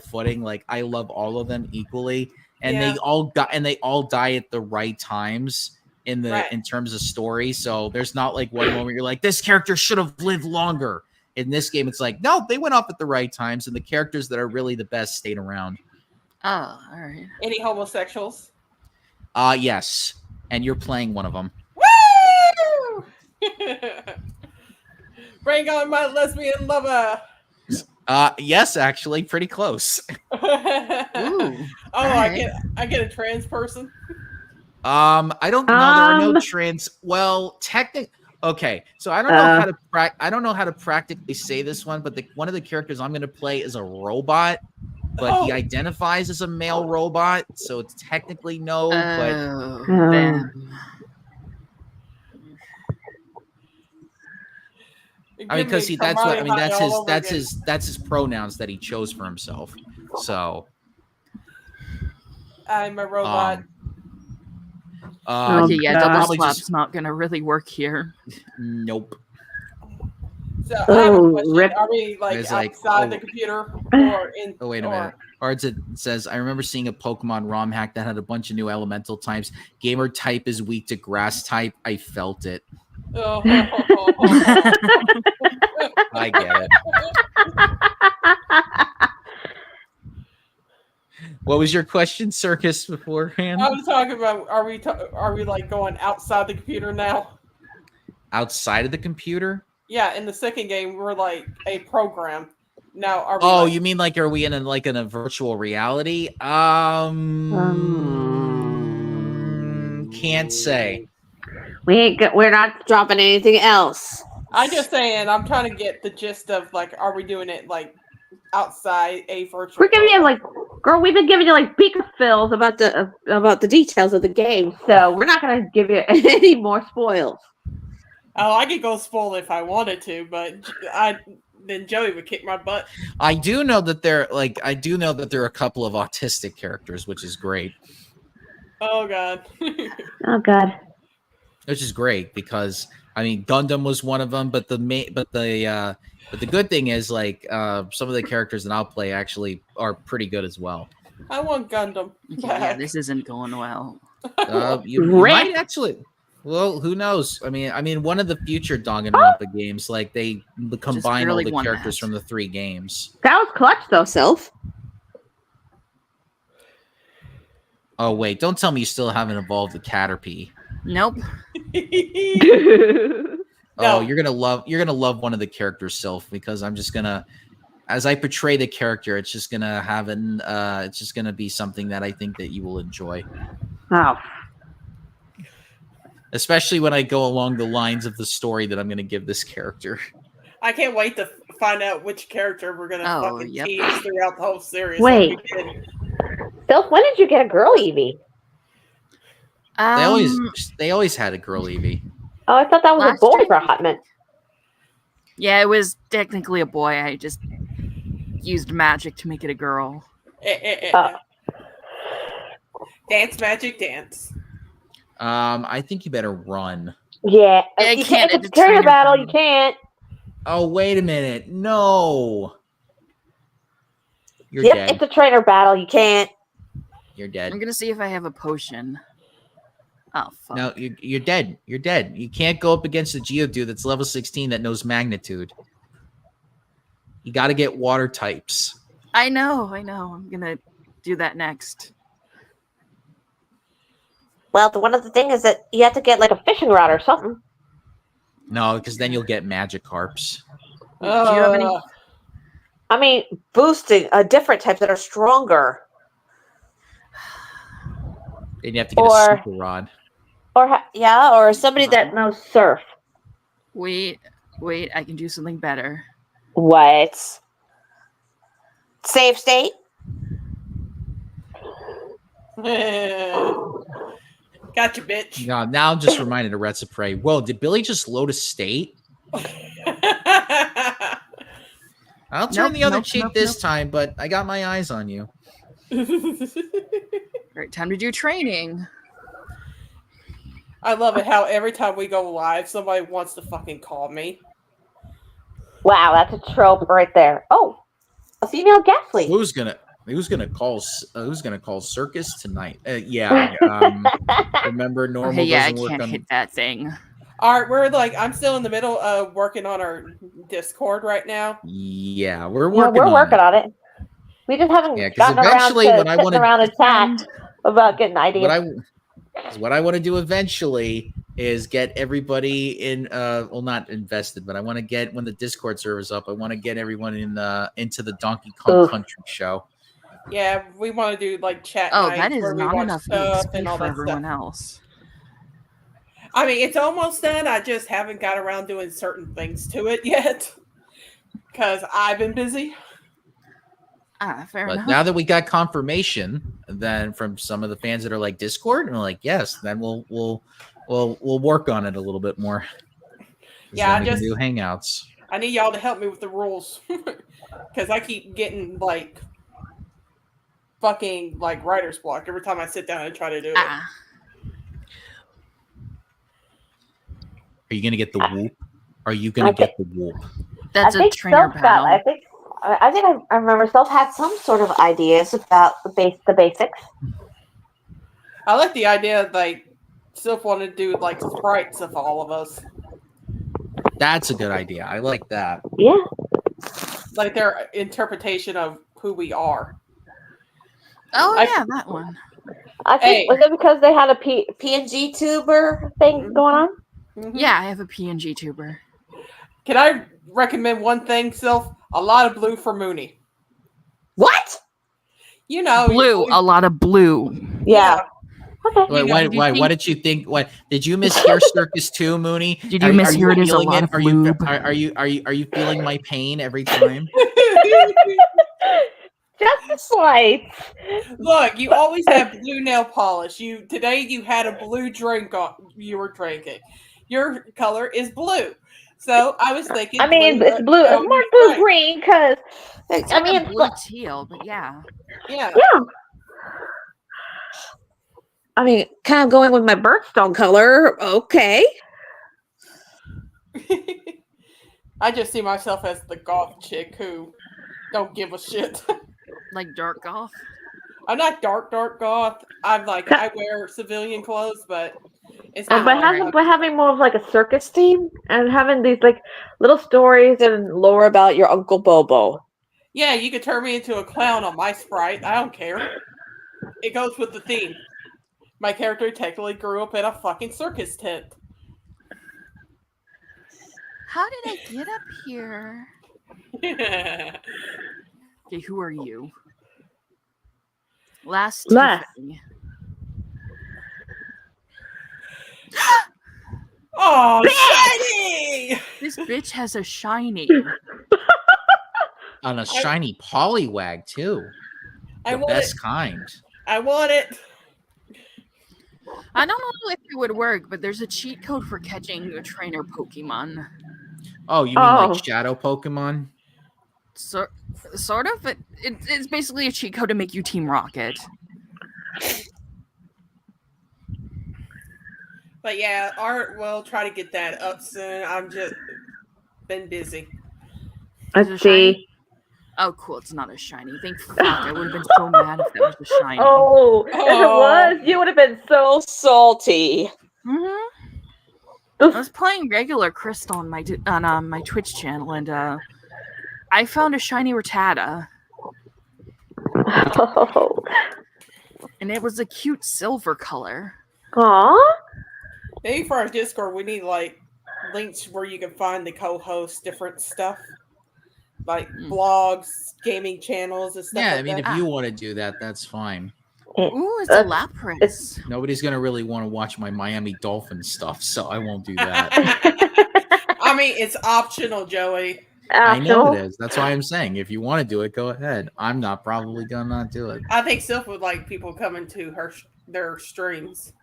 footing. Like I love all of them equally, and they all die at the right times in terms of story. So there's not like one moment you're like, this character should have lived longer. In this game, it's like, no, they went off at the right times, and the characters that are really the best stayed around. Oh, all right. Any homosexuals? Yes, and you're playing one of them. Bring on my lesbian lover. Yes, actually, pretty close. Ooh. Oh, I get a trans person. I don't know. There are no trans. Well, okay, so I don't know how to I don't know how to practically say this one, but one of the characters I'm going to play is a robot, but he identifies as a male robot, so it's technically no. Then. I mean, because that's his pronouns that he chose for himself. So I'm a robot. Okay, yeah, double slap's not gonna really work here. Nope. So I have a question. Are we outside the computer or in? Oh, wait a minute. Or it says, I remember seeing a Pokemon ROM hack that had a bunch of new elemental types. Gamer type is weak to grass type. I felt it. Oh. I get it. What was your question, Circus, beforehand? I was talking about, are we like going outside the computer now? Outside of the computer? Yeah, in the second game, we're like a program. Now, are we? Oh, you mean like, are we in a virtual reality? Can't say. We're not dropping anything else. I'm just saying. I'm trying to get the gist of like, are we doing it like outside a virtual? We're giving you like, girl. We've been giving you like fills about the details of the game, so we're not going to give you any more spoils. Oh, I could go spoil if I wanted to, but then Joey would kick my butt. I do know that there are a couple of autistic characters, which is great. Oh God. Oh God. Which is great because I mean Gundam was one of them, but the good thing is like some of the characters that I'll play actually are pretty good as well. I want Gundam. Yeah, this isn't going well. You might actually. Well, who knows? I mean, one of the future Danganronpa games, like they combine all the characters from the 3 games. That was clutch, though, Sylph. Oh wait, don't tell me you still haven't evolved the Caterpie. Nope. Oh, you're gonna love one of the characters, Sylph, because I'm just gonna, as I portray the character, it's just gonna be something that I think that you will enjoy. Oh. Especially when I go along the lines of the story that I'm going to give this character. I can't wait to find out which character we're going to tease throughout the whole series. Wait. Sylph, when did you get a girl Eevee? They always had a girl Eevee. Oh, I thought that was a boy for a hot minute. Yeah, it was technically a boy. I just used magic to make it a girl. Dance magic dance. I think you better run. Yeah, you can't. If it's a trainer battle, you can't. Oh, wait a minute. No. You're dead. It's a trainer battle. You can't. You're dead. I'm going to see if I have a potion. Oh, fuck. No, you're dead. You're dead. You can't go up against a Geodude that's level 16 that knows magnitude. You got to get water types. I know. I'm going to do that next. Well, one of the things is that you have to get like a fishing rod or something. No, because then you'll get Magikarps. Do you have any? I mean, boosting different types that are stronger. Then you have to get a super rod. Or somebody that knows surf. Wait, I can do something better. What? Save state? Gotcha, bitch. No, now I'm just reminded of Rets of Prey. Whoa, did Billy just load a state? I'll turn the other cheek this time, but I got my eyes on you. Right, time to do training. I love it how every time we go live, somebody wants to fucking call me. Wow, that's a trope right there. Oh, a female guest lead. Who's gonna call Circus tonight? Remember normal. Okay, yeah, I can't hit that thing. All right, I'm still in the middle of working on our Discord right now. Yeah, we're working on it. We just haven't gotten around to sitting around and chat about getting ideas. What I want to do eventually is get everybody in well, not invested, but I want to get, when the Discord server's up, I want to get everyone in into the Donkey Kong Country show. Yeah, we want to do like chat nights that is where we not watch enough stuff EXP and all for that everyone stuff. else. I mean, it's almost done. I just haven't got around doing certain things to it yet because I've been busy. Fair But enough. now that we got confirmation, then from some of the fans that are like Discord, and we're like, yes, then we'll work on it a little bit more. Yeah, then we can do hangouts. I need y'all to help me with the rules because I keep getting like fucking like writer's block every time I sit down and try to do it. Are you gonna get the whoop? Are you gonna get the whoop? That's a trainer battle. I think I remember Self had some sort of ideas about the basics. I like the idea of like Sylph wanted to do like sprites of all of us. That's a good idea. I like that. Yeah. Like their interpretation of who we are. Oh yeah, that one. I think was it because they had a PNG tuber thing going on? Mm-hmm. Yeah, I have a PNG tuber. Can I recommend one thing, Sylph? A lot of blue for Mooney. What? You know, blue. A lot of blue. Yeah. Okay. Wait, what did you think? What did you miss Hair Circus too, Mooney? Did you miss Here It Is a lot of lube? Are you feeling my pain every time? Just a slight. Look, you always have blue nail polish. Today you had a blue drink you were drinking. Your color is blue. So I was thinking. I mean, it's blue. It's more blue green because I mean, blue teal, but yeah. Yeah. I mean, kind of going with my birthstone color. Okay. I just see myself as the goth chick who don't give a shit. Like dark goth? I'm not dark goth. I'm like, I wear civilian clothes, but it's not. But having more of like a circus theme and having these like little stories and lore about your Uncle Bobo. Yeah, you could turn me into a clown on my sprite. I don't care. It goes with the theme. My character technically grew up in a fucking circus tent. How did I get up here? Okay, who are you? Last. Oh, shiny! This bitch has a shiny. On a shiny Poliwag too. The best kind. I want it. I don't know if it would work, but there's a cheat code for catching a trainer Pokemon. Oh, you mean like Shadow Pokemon? Sort of. It's basically a cheat code to make you Team Rocket. But yeah, Art will try to get that up soon. I'm just been busy. Let's see. Oh, cool. It's not a shiny. Thank fuck. I would have been so mad if that was a shiny. Oh, if it was, you would have been so salty. Mm-hmm. I was playing regular Crystal on my Twitch channel, and I found a shiny Rattata. Oh. And it was a cute silver color. Aw. Maybe for our Discord, we need like links where you can find the co-host different stuff. Like blogs, gaming channels, and stuff. Yeah, like I mean, that. if you want to do that, that's fine. Ooh, it's a Lapras. Nobody's gonna really want to watch my Miami Dolphins stuff, so I won't do that. I mean, it's optional, Joey. I know it is. That's why I'm saying, if you want to do it, go ahead. I'm probably gonna not do it. I think Sylph would like people coming to their streams.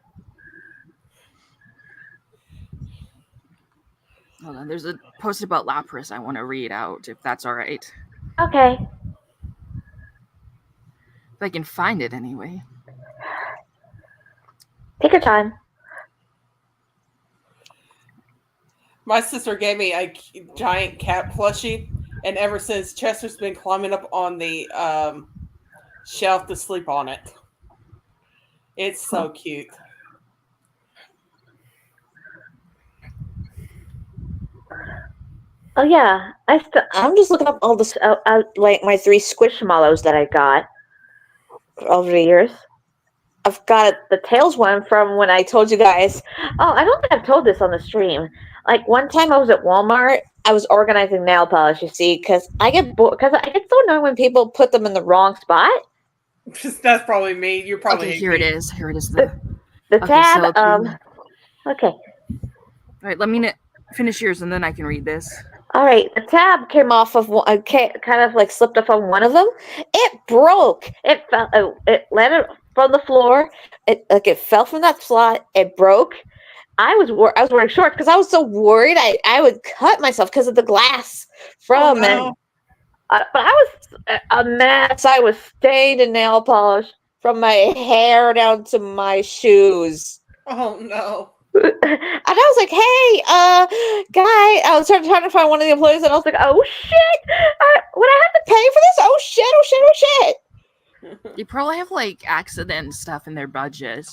Hold on, there's a post about Lapras I want to read out, if that's all right. Okay. If I can find it anyway. Take your time. My sister gave me a giant cat plushie, and ever since, Chester's been climbing up on the shelf to sleep on it. It's so cute. Oh yeah, I'm just looking up all this, like my 3 Squishmallows that I got over the years. I've got the Tails one from when I told you guys. Oh, I don't think I've told this on the stream. Like one time I was at Walmart. I was organizing nail polish. You see, because I get so annoyed when people put them in the wrong spot. That's probably me. You probably Okay, hate here me. it is. Here it is. The Okay, tab. so Okay. all right, let me finish yours and then I can read this. All right, the tab came off of one, kind of like slipped off on one of them. It broke. It fell. It landed from the floor. It fell from that slot. It broke. I was wearing shorts because I was so worried I would cut myself because of the glass from it. But I was a mess. I was stained in nail polish from my hair down to my shoes. Oh no. And I was like, hey, guy, I was trying to find one of the employees, and I was like, oh, shit, would I have to pay for this? Oh, shit. You probably have, like, accident stuff in their budget.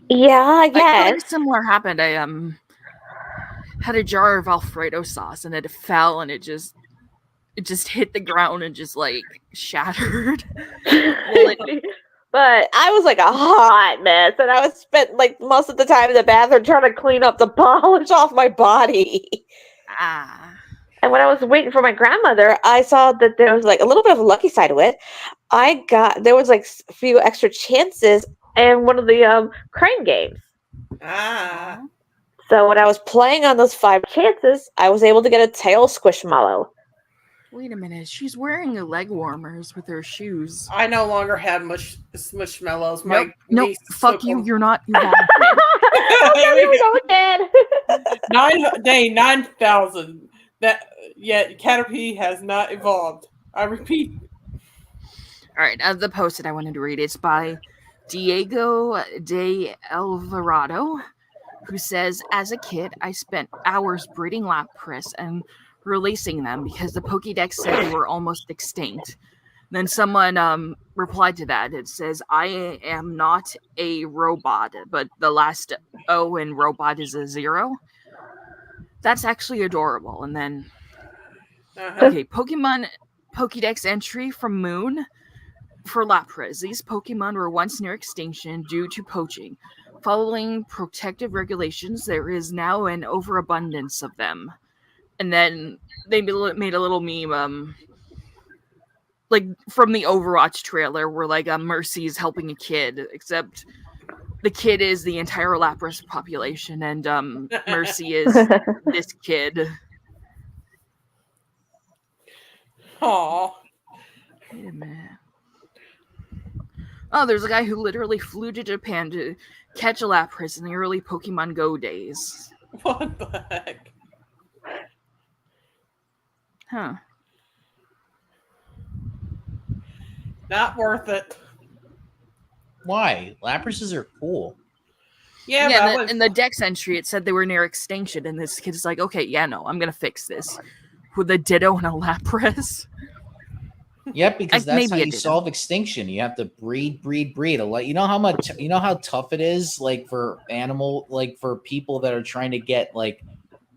Yeah, I guess. Something similar happened. I had a jar of Alfredo sauce, and it fell, and it just hit the ground and just, like, shattered. But I was like a hot mess, and I was spent like most of the time in the bathroom trying to clean up the polish off my body. And when I was waiting for my grandmother, I saw that there was like a little bit of a lucky side to it. There was like a few extra chances in one of the crane games. So when I was playing on those 5 chances, I was able to get a tail squishmallow. Wait a minute. She's wearing leg warmers with her shoes. I no longer have much Smushmallows. Nope. Fuck you. You're not. You're not. Okay, here we go again. Day 9,000. Yet Caterpie has not evolved. I repeat. All right. The post that I wanted to read is by Diego de Alvarado, who says, as a kid, I spent hours breeding Lapras and releasing them because the Pokédex said they were almost extinct. Then someone replied to that. It says, I am not a robot, but the last O in robot is a 0. That's actually adorable. And then, okay, Pokemon Pokédex entry from Moon for Lapras. These Pokemon were once near extinction due to poaching. Following protective regulations, there is now an overabundance of them. And then they made a little meme, like from the Overwatch trailer, where like Mercy is helping a kid, except the kid is the entire Lapras population, and Mercy is this kid. Aww. Wait a minute. Oh, there's a guy who literally flew to Japan to catch a Lapras in the early Pokemon Go days. What the heck? Huh. Not worth it. Why? Laprases are cool. Yeah, in the Dex entry, it said they were near extinction, and this kid's like, okay, yeah, no, I'm gonna fix this with a Ditto and a Lapras. Yep, because that's how you solve extinction. You have to breed. You know how tough it is, like for people that are trying to get like,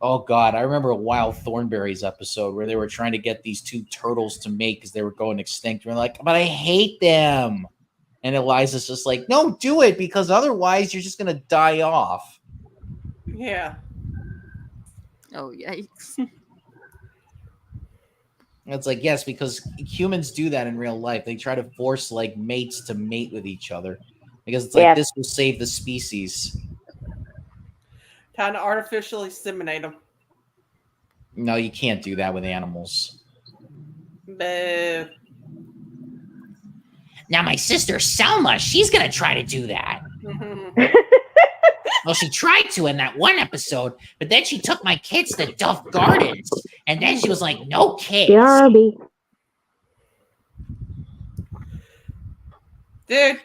oh god, I remember a Wild Thornberries episode where they were trying to get these 2 turtles to mate because they were going extinct. We're like, but I hate them. And Eliza's just like, no, do it, because otherwise you're just gonna die off. Yeah. Oh, yikes. It's like, yes, because humans do that in real life. They try to force like mates to mate with each other because it's like this will save the species. Time to artificially inseminate them. No, you can't do that with animals. Boo. Now my sister Selma, she's gonna try to do that. Well, she tried to in that one episode, but then she took my kids to Duff Gardens, and then she was like, no kids. Darby. Dude.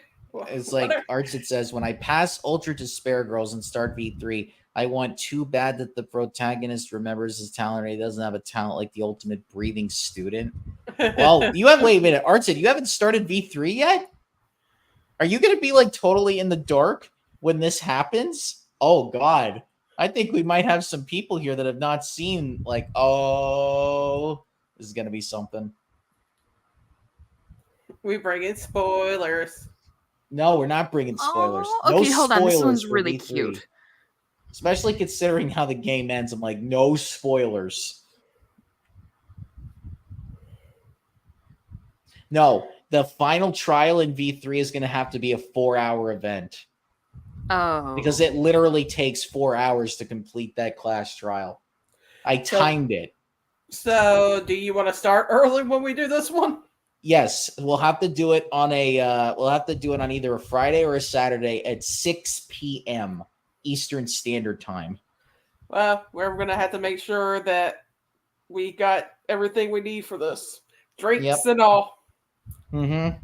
It's like Archit says, when I pass Ultra Despair Girls and start V3, I want too bad that the protagonist remembers his talent, or he doesn't have a talent like the ultimate breathing student. Well, wait a minute, Archit, you haven't started V3 yet? Are you going to be like totally in the dark when this happens? Oh god, I think we might have some people here that have not seen like, oh, this is gonna be something. We bring in spoilers. No, we're not bringing spoilers. Oh, okay, no hold on. This spoilers one's for really V3. cute. Especially considering how the game ends. I'm like, no spoilers. No, the final trial in V3 is going to have to be a 4-hour event. Oh. Because it literally takes 4 hours to complete that class trial. I timed it. So, do you want to start early when we do this one? Yes, we'll have to do it on either a Friday or a Saturday at 6 p.m. Eastern Standard Time. Well, we're going to have to make sure that we got everything we need for this. Drinks and all. Mm-hmm.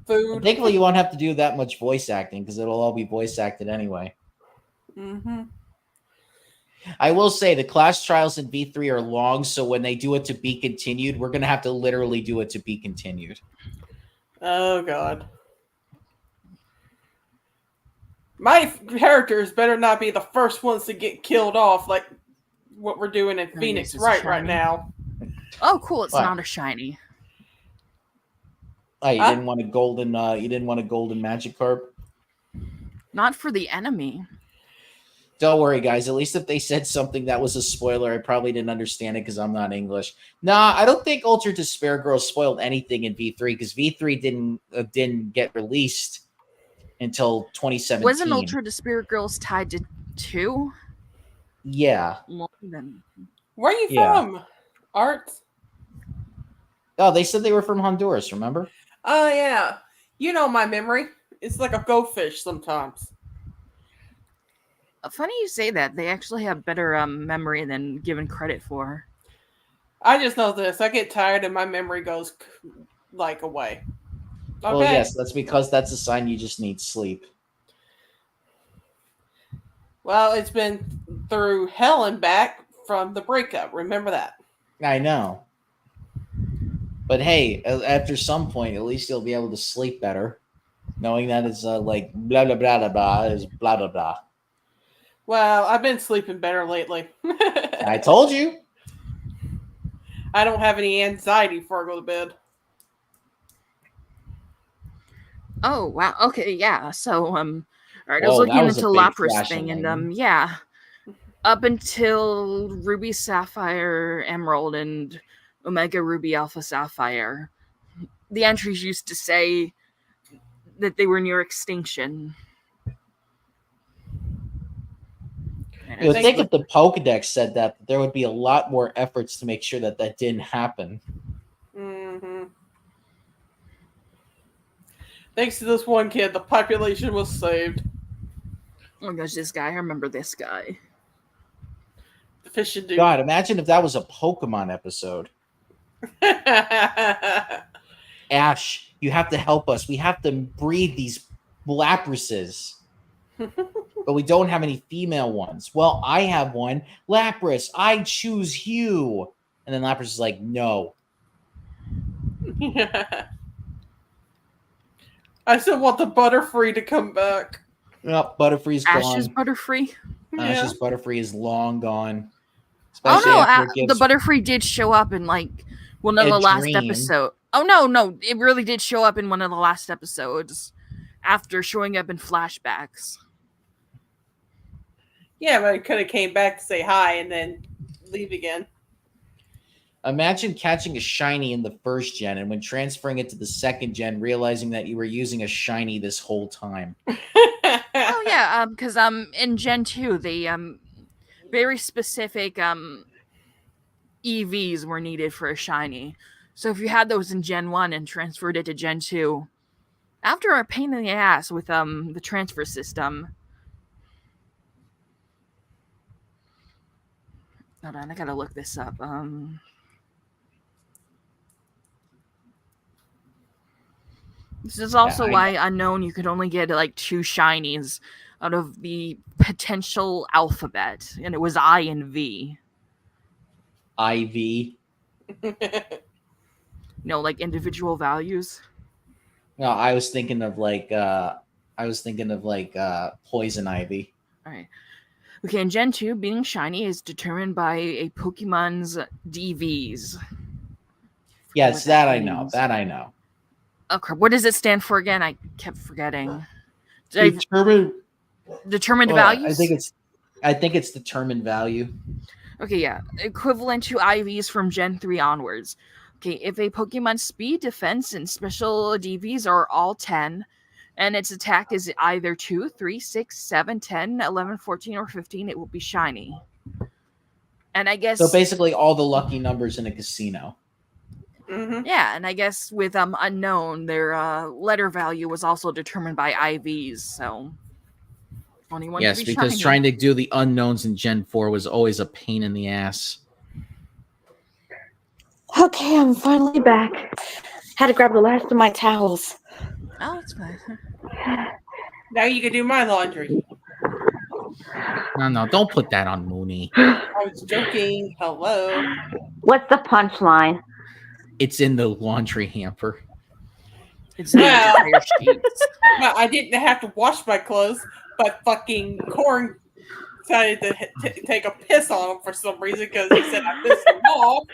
Food. And thankfully, you won't have to do that much voice acting because it'll all be voice acted anyway. Mm-hmm. I will say the class trials in V3 are long, so when they do it to be continued, we're going to have to literally do it to be continued. Oh, God. My characters better not be the first ones to get killed off like what we're doing in Phoenix right now. Oh, cool. It's What? not a shiny. Oh, you didn't want a golden magic carp? Not for the enemy. Don't worry, guys. At least if they said something that was a spoiler, I probably didn't understand it because I'm not English. Nah, I don't think Ultra Despair Girls spoiled anything in V3 because V3 didn't get released until 2017. Wasn't Ultra Despair Girls tied to 2? Yeah. Where are you from, Art? Oh, they said they were from Honduras, remember? Oh, yeah. You know my memory. It's like a goldfish sometimes. Funny you say that. They actually have better memory than given credit for. I just know this. I get tired and my memory goes like away. Okay. Well, yes, that's because that's a sign you just need sleep. Well, it's been through hell and back from the breakup. Remember that. I know. But hey, after some point, at least you'll be able to sleep better. Knowing that it's like blah, blah, blah, blah, blah is blah, blah, blah. Well, I've been sleeping better lately. I told you. I don't have any anxiety before I go to bed. Oh, wow. Okay, yeah. So, all right, I was Whoa, looking that was a into big Lapras flash of thing, and lightning. yeah. Up until Ruby Sapphire Emerald and Omega Ruby Alpha Sapphire, the entries used to say that they were near extinction. You would think if the Pokedex said that, there would be a lot more efforts to make sure that that didn't happen. Mm-hmm. Thanks to this one kid, the population was saved. Oh my gosh, this guy. I remember this guy. The fishing dude. God, imagine if that was a Pokemon episode. Ash, you have to help us. We have to breed these Laprases. But we don't have any female ones. Well, I have one. Lapras, I choose you. And then Lapras is like, no. I still want the Butterfree to come back. Nope, Butterfree's gone. Ash's Butterfree? Ash's Butterfree is long gone. Oh no, the Butterfree did show up in like one of the last episodes. Oh no, it really did show up in one of the last episodes after showing up in flashbacks. Yeah, but it could have came back to say hi and then leave again. Imagine catching a shiny in the first gen and when transferring it to the second gen, realizing that you were using a shiny this whole time. Oh yeah, because in Gen 2 they very specific EVs were needed for a shiny. So if you had those in Gen 1 and transferred it to Gen 2, after a pain in the ass with the transfer system. Hold on, I gotta look this up. This is also why Unknown you could only get like 2 shinies out of the potential alphabet, and it was I and V. IV. No, like individual values. No, I was thinking of like poison ivy. All right. Okay, in Gen 2, being shiny is determined by a Pokemon's DVs. Yes, that I know. That I know. Oh crap! What does it stand for again? I kept forgetting. Determined Values. I think it's determined value. Okay, yeah, equivalent to IVs from Gen 3 onwards. Okay, if a Pokemon's speed, defense, and special DVs are all 10, and its attack is either 2, 3, 6, 7, 10, 11, 14, or 15, it will be shiny. And I guess... So basically all the lucky numbers in a casino. Mm-hmm. Yeah, and I guess with unknown, their letter value was also determined by IVs, so... Yes, because trying to do the unknowns in Gen 4 was always a pain in the ass. Okay, I'm finally back. Had to grab the last of my towels. Oh, that's fine. Now you can do my laundry. No, don't put that on Mooney. I was joking. Hello. What's the punchline? It's in the laundry hamper. It's well, I didn't have to wash my clothes, but fucking Corn decided to take a piss on him for some reason because he said I pissed him off.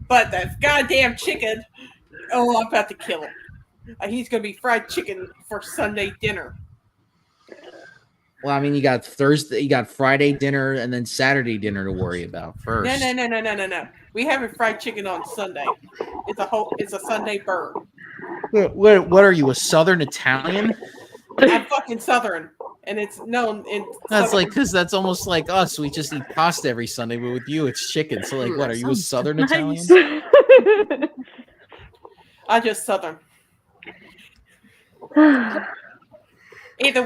But that goddamn chicken, I'm about to kill him. He's going to be fried chicken for Sunday dinner. Well, I mean, you got Friday dinner and then Saturday dinner to worry about first. No. We having fried chicken on Sunday. It's a Sunday bird. What are you, a Southern Italian? I'm fucking Southern, and it's known in. That's like because that's almost like us. We just eat pasta every Sunday, but with you, it's chicken. So, like, what are you, a Southern Italian? I'm just Southern. Either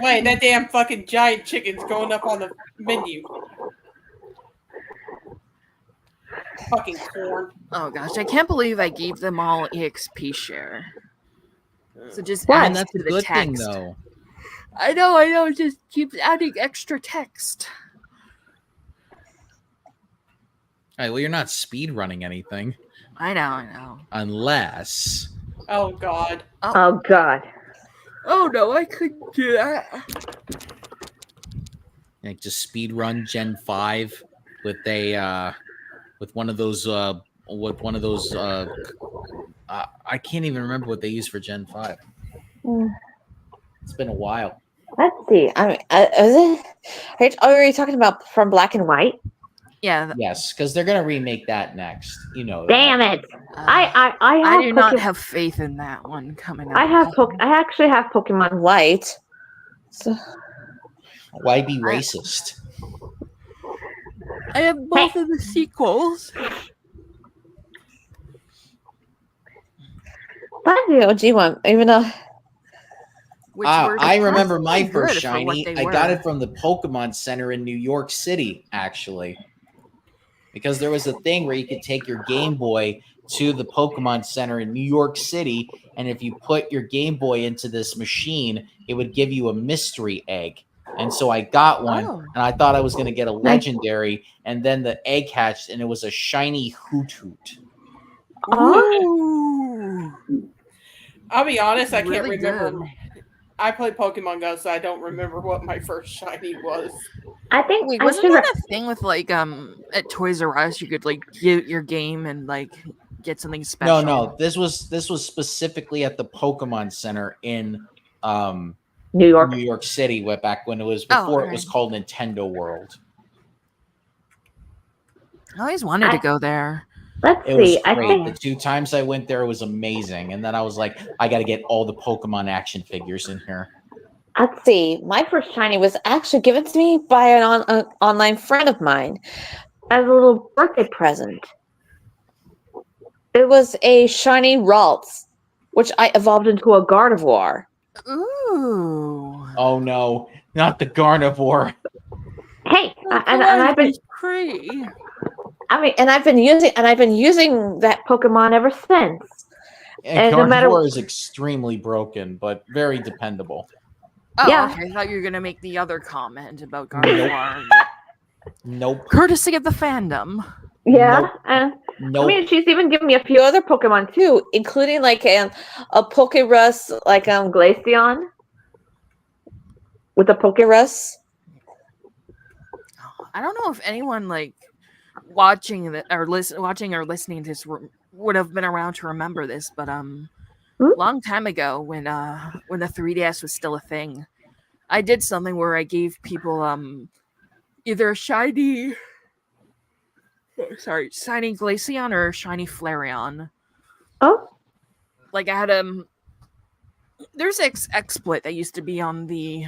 way, that damn fucking giant chicken's going up on the menu. Fucking Corn. Oh gosh, I can't believe I gave them all EXP share. So just add that's a good thing, though. I know. Just keep adding extra text. All right, well, you're not speed running anything. I know. Unless. Oh God. Oh God. Oh no, I couldn't do that. Like just speed run Gen 5 with one of those I can't even remember what they use for Gen 5. It's been a while. Let's see. I mean, are you talking about from Black and White? Yeah. Yes, because they're gonna remake that next. You know. Damn it! I do not have faith in that one coming out. I actually have Pokemon White. So why be racist? I have both of the sequels. But the OG one, even though. I remember my first shiny. I got it from the Pokemon Center in New York City, actually. Because there was a thing where you could take your Game Boy to the Pokemon Center in New York City, and if you put your Game Boy into this machine, it would give you a mystery egg. And so I got one, and I thought I was going to get a legendary, and then the egg hatched, and it was a shiny Hoot-Hoot. Oh. I'll be honest, I can't Really remember. good. I played Pokemon Go, so I don't remember what my first shiny was. I think wasn't that a thing with like at Toys R Us you could like get your game and like get something special? No. This was specifically at the Pokemon Center in New York City, back when it was before it was called Nintendo World. I always wanted to go there. Let's It was see. great. The 2 times I went there, it was amazing. And then I was like, I got to get all the Pokemon action figures in here. Let's see. My first shiny was actually given to me by an online friend of mine as a little birthday present. It was a shiny Ralts, which I evolved into a Gardevoir. Ooh. Oh no, not the Gardevoir. Hey, and I've been crazy. I mean, and I've been using that Pokemon ever since. And Gardevoir is extremely broken, but very dependable. Oh, yeah. Okay. I thought you were gonna make the other comment about Gardevoir. Nope. Courtesy of the fandom. Yeah, Nope. I mean, she's even given me a few other Pokemon too, including like a Pokerus, like Glaceon with a Pokerus. I don't know if anyone like watching or listening to this would have been around to remember this, but long time ago when the 3DS was still a thing, I did something where I gave people either a shiny Glaceon or a shiny Flareon. Oh, Like I had there's XSplit that used to be on the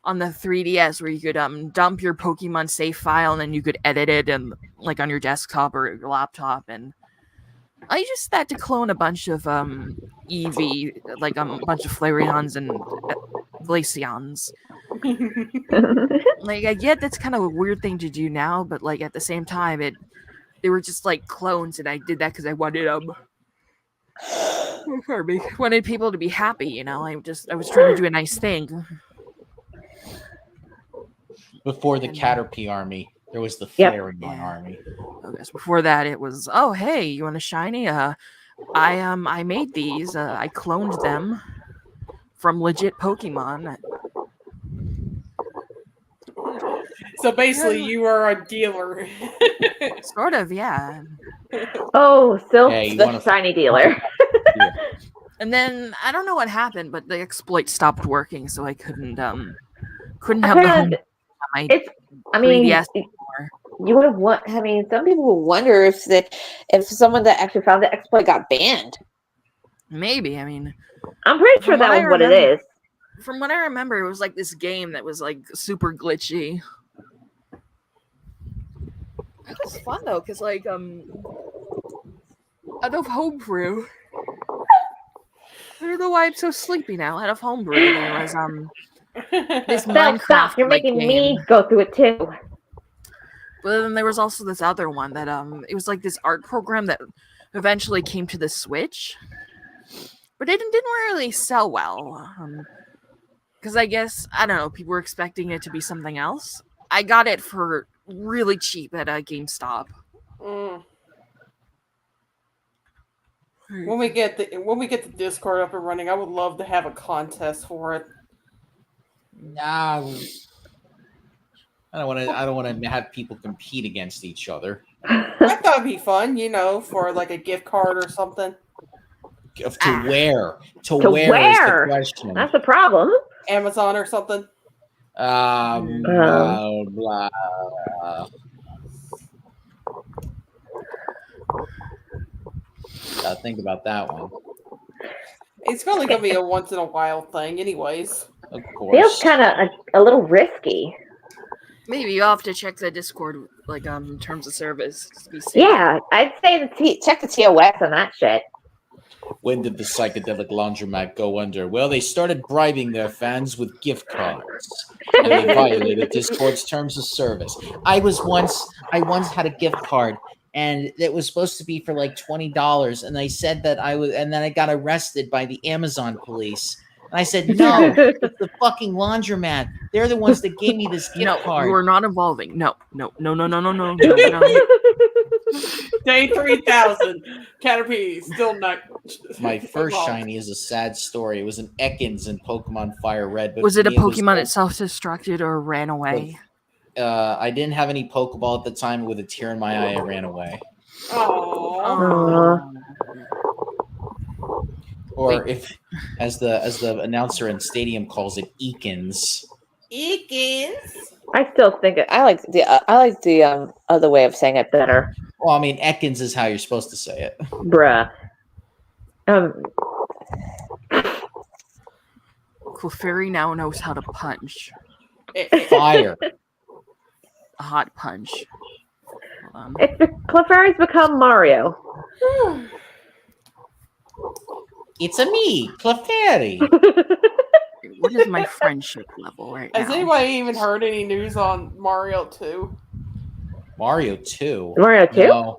3DS where you could dump your Pokemon save file and then you could edit it and like on your desktop or your laptop, and I used that to clone a bunch of Eevee, like a bunch of Flareons and Glaceons. Like I get that's kind of a weird thing to do now, but like at the same time they were just like clones, and I did that because I wanted wanted people to be happy, you know. I was trying to do a nice thing. Before the Caterpie army, there was the Flareon army. I guess before that, it was, oh hey, you want a shiny? I made these. I cloned them from legit Pokemon. So basically, you are a dealer. Sort of, yeah. Oh, Sylph's the shiny dealer. And then I don't know what happened, but the exploit stopped working, so I couldn't have the home. You would have some people would wonder if someone that actually found the exploit got banned. Maybe. I mean, I'm pretty sure that was what it is. From what I remember, it was like this game that was like super glitchy. It was fun though, because like out of homebrew, I don't know why I'm so sleepy now. Out of homebrew, there was this Minecraft. Stop. You're making me go through it too. But then there was also this other one that it was like this art program that eventually came to the Switch, but it didn't really sell well. Because I guess, I don't know, people were expecting it to be something else. I got it for really cheap at GameStop. When we get the Discord up and running, I would love to have a contest for it. Nah, I don't want to have people compete against each other. I thought it'd be fun, you know, for like a gift card or something. To where? To where is the question? That's the problem. Amazon or something. Blah, blah. Gotta think about that one. It's probably gonna be a once in a while thing, anyways. Of course. Feels kind of a little risky. Maybe you'll have to check the Discord, like in terms of service. To be safe. Yeah, I'd say check the TOS on that shit. When did the Psychedelic Laundromat go under? Well, they started bribing their fans with gift cards, and they violated Discord's terms of service. I once had a gift card, and it was supposed to be for like $20, and they said that and then I got arrested by the Amazon police. And I said, no, it's the fucking laundromat. They're the ones that gave me this gift card. You are not involving. No. Day 3000. Caterpie still not. My first shiny is a sad story. It was an Ekans in Pokemon Fire Red. But was it a Pokemon that self-destructed or ran away? I didn't have any Pokeball at the time. With a tear in my eye, I ran away. Aww. Or if, as the announcer in Stadium calls it, Ekans. Ekans. I still think I like the other way of saying it better. Well, I mean, Ekans is how you're supposed to say it. Bruh. Clefairy now knows how to punch. Fire. A hot punch. Clefairy's become Mario. It's a me, Clefairy. What is my friendship level right now? Has anybody even heard any news on Mario 2? Mario 2? Mario 2? No.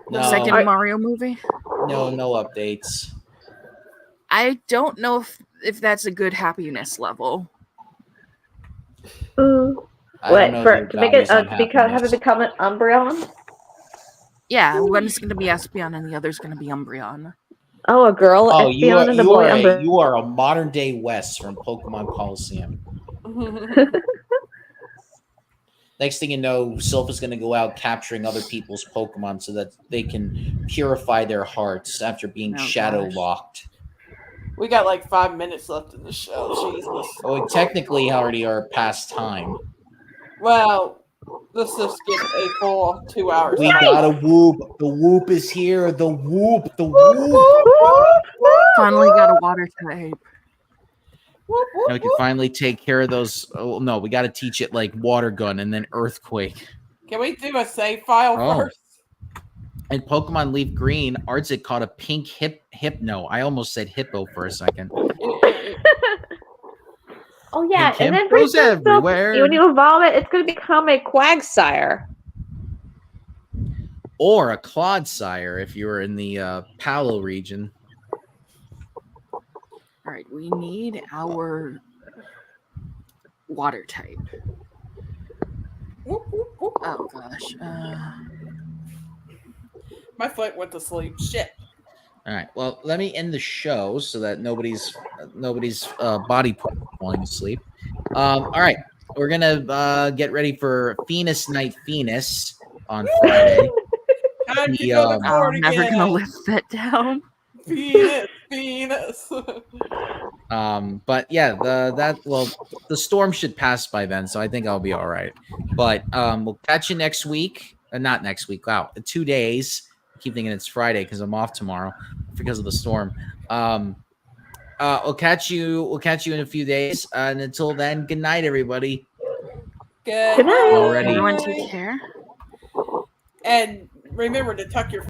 The second Mario movie? No updates. I don't know if that's a good happiness level. What, to make it have it become an Umbreon? Yeah, one's going to be Espeon and the other's going to be Umbreon. Oh, a girl. Oh, you are a modern day Wes from Pokemon Coliseum. Next thing you know, Sylph is going to go out capturing other people's Pokemon so that they can purify their hearts after being shadow locked. We got like 5 minutes left in the show. Jesus. Oh, we technically already are past time. Well, let's just get a full 2 hours. We gotta whoop. The whoop is here. The whoop. The whoop. Finally got a water type. Now we can finally take care of those. Oh no, we got to teach it like water gun and then earthquake. Can we do a save file first? And Pokemon Leaf Green, Artsit caught a pink hypno. I almost said hippo for a second. Oh yeah, Pink and then hippos everywhere. when you evolve it, it's going to become a Quagsire. Or a Clodsire if you were in the Palo region. All right, we need our water type. Oh gosh. My foot went to sleep. Shit. All right. Well, let me end the show so that nobody's body falling asleep. All right. We're gonna get ready for Venus Night Venus on Friday. Time to go to court I'm never again. gonna live that down. Venus. But yeah, the storm should pass by then, so I think I'll be all right. But we'll catch you next week. Not next week. Wow, 2 days. I keep thinking it's Friday because I'm off tomorrow because of the storm. We'll catch you. We'll catch you in a few days. And until then, good night, everybody. Good night. Already. Everyone take care. And remember to tuck your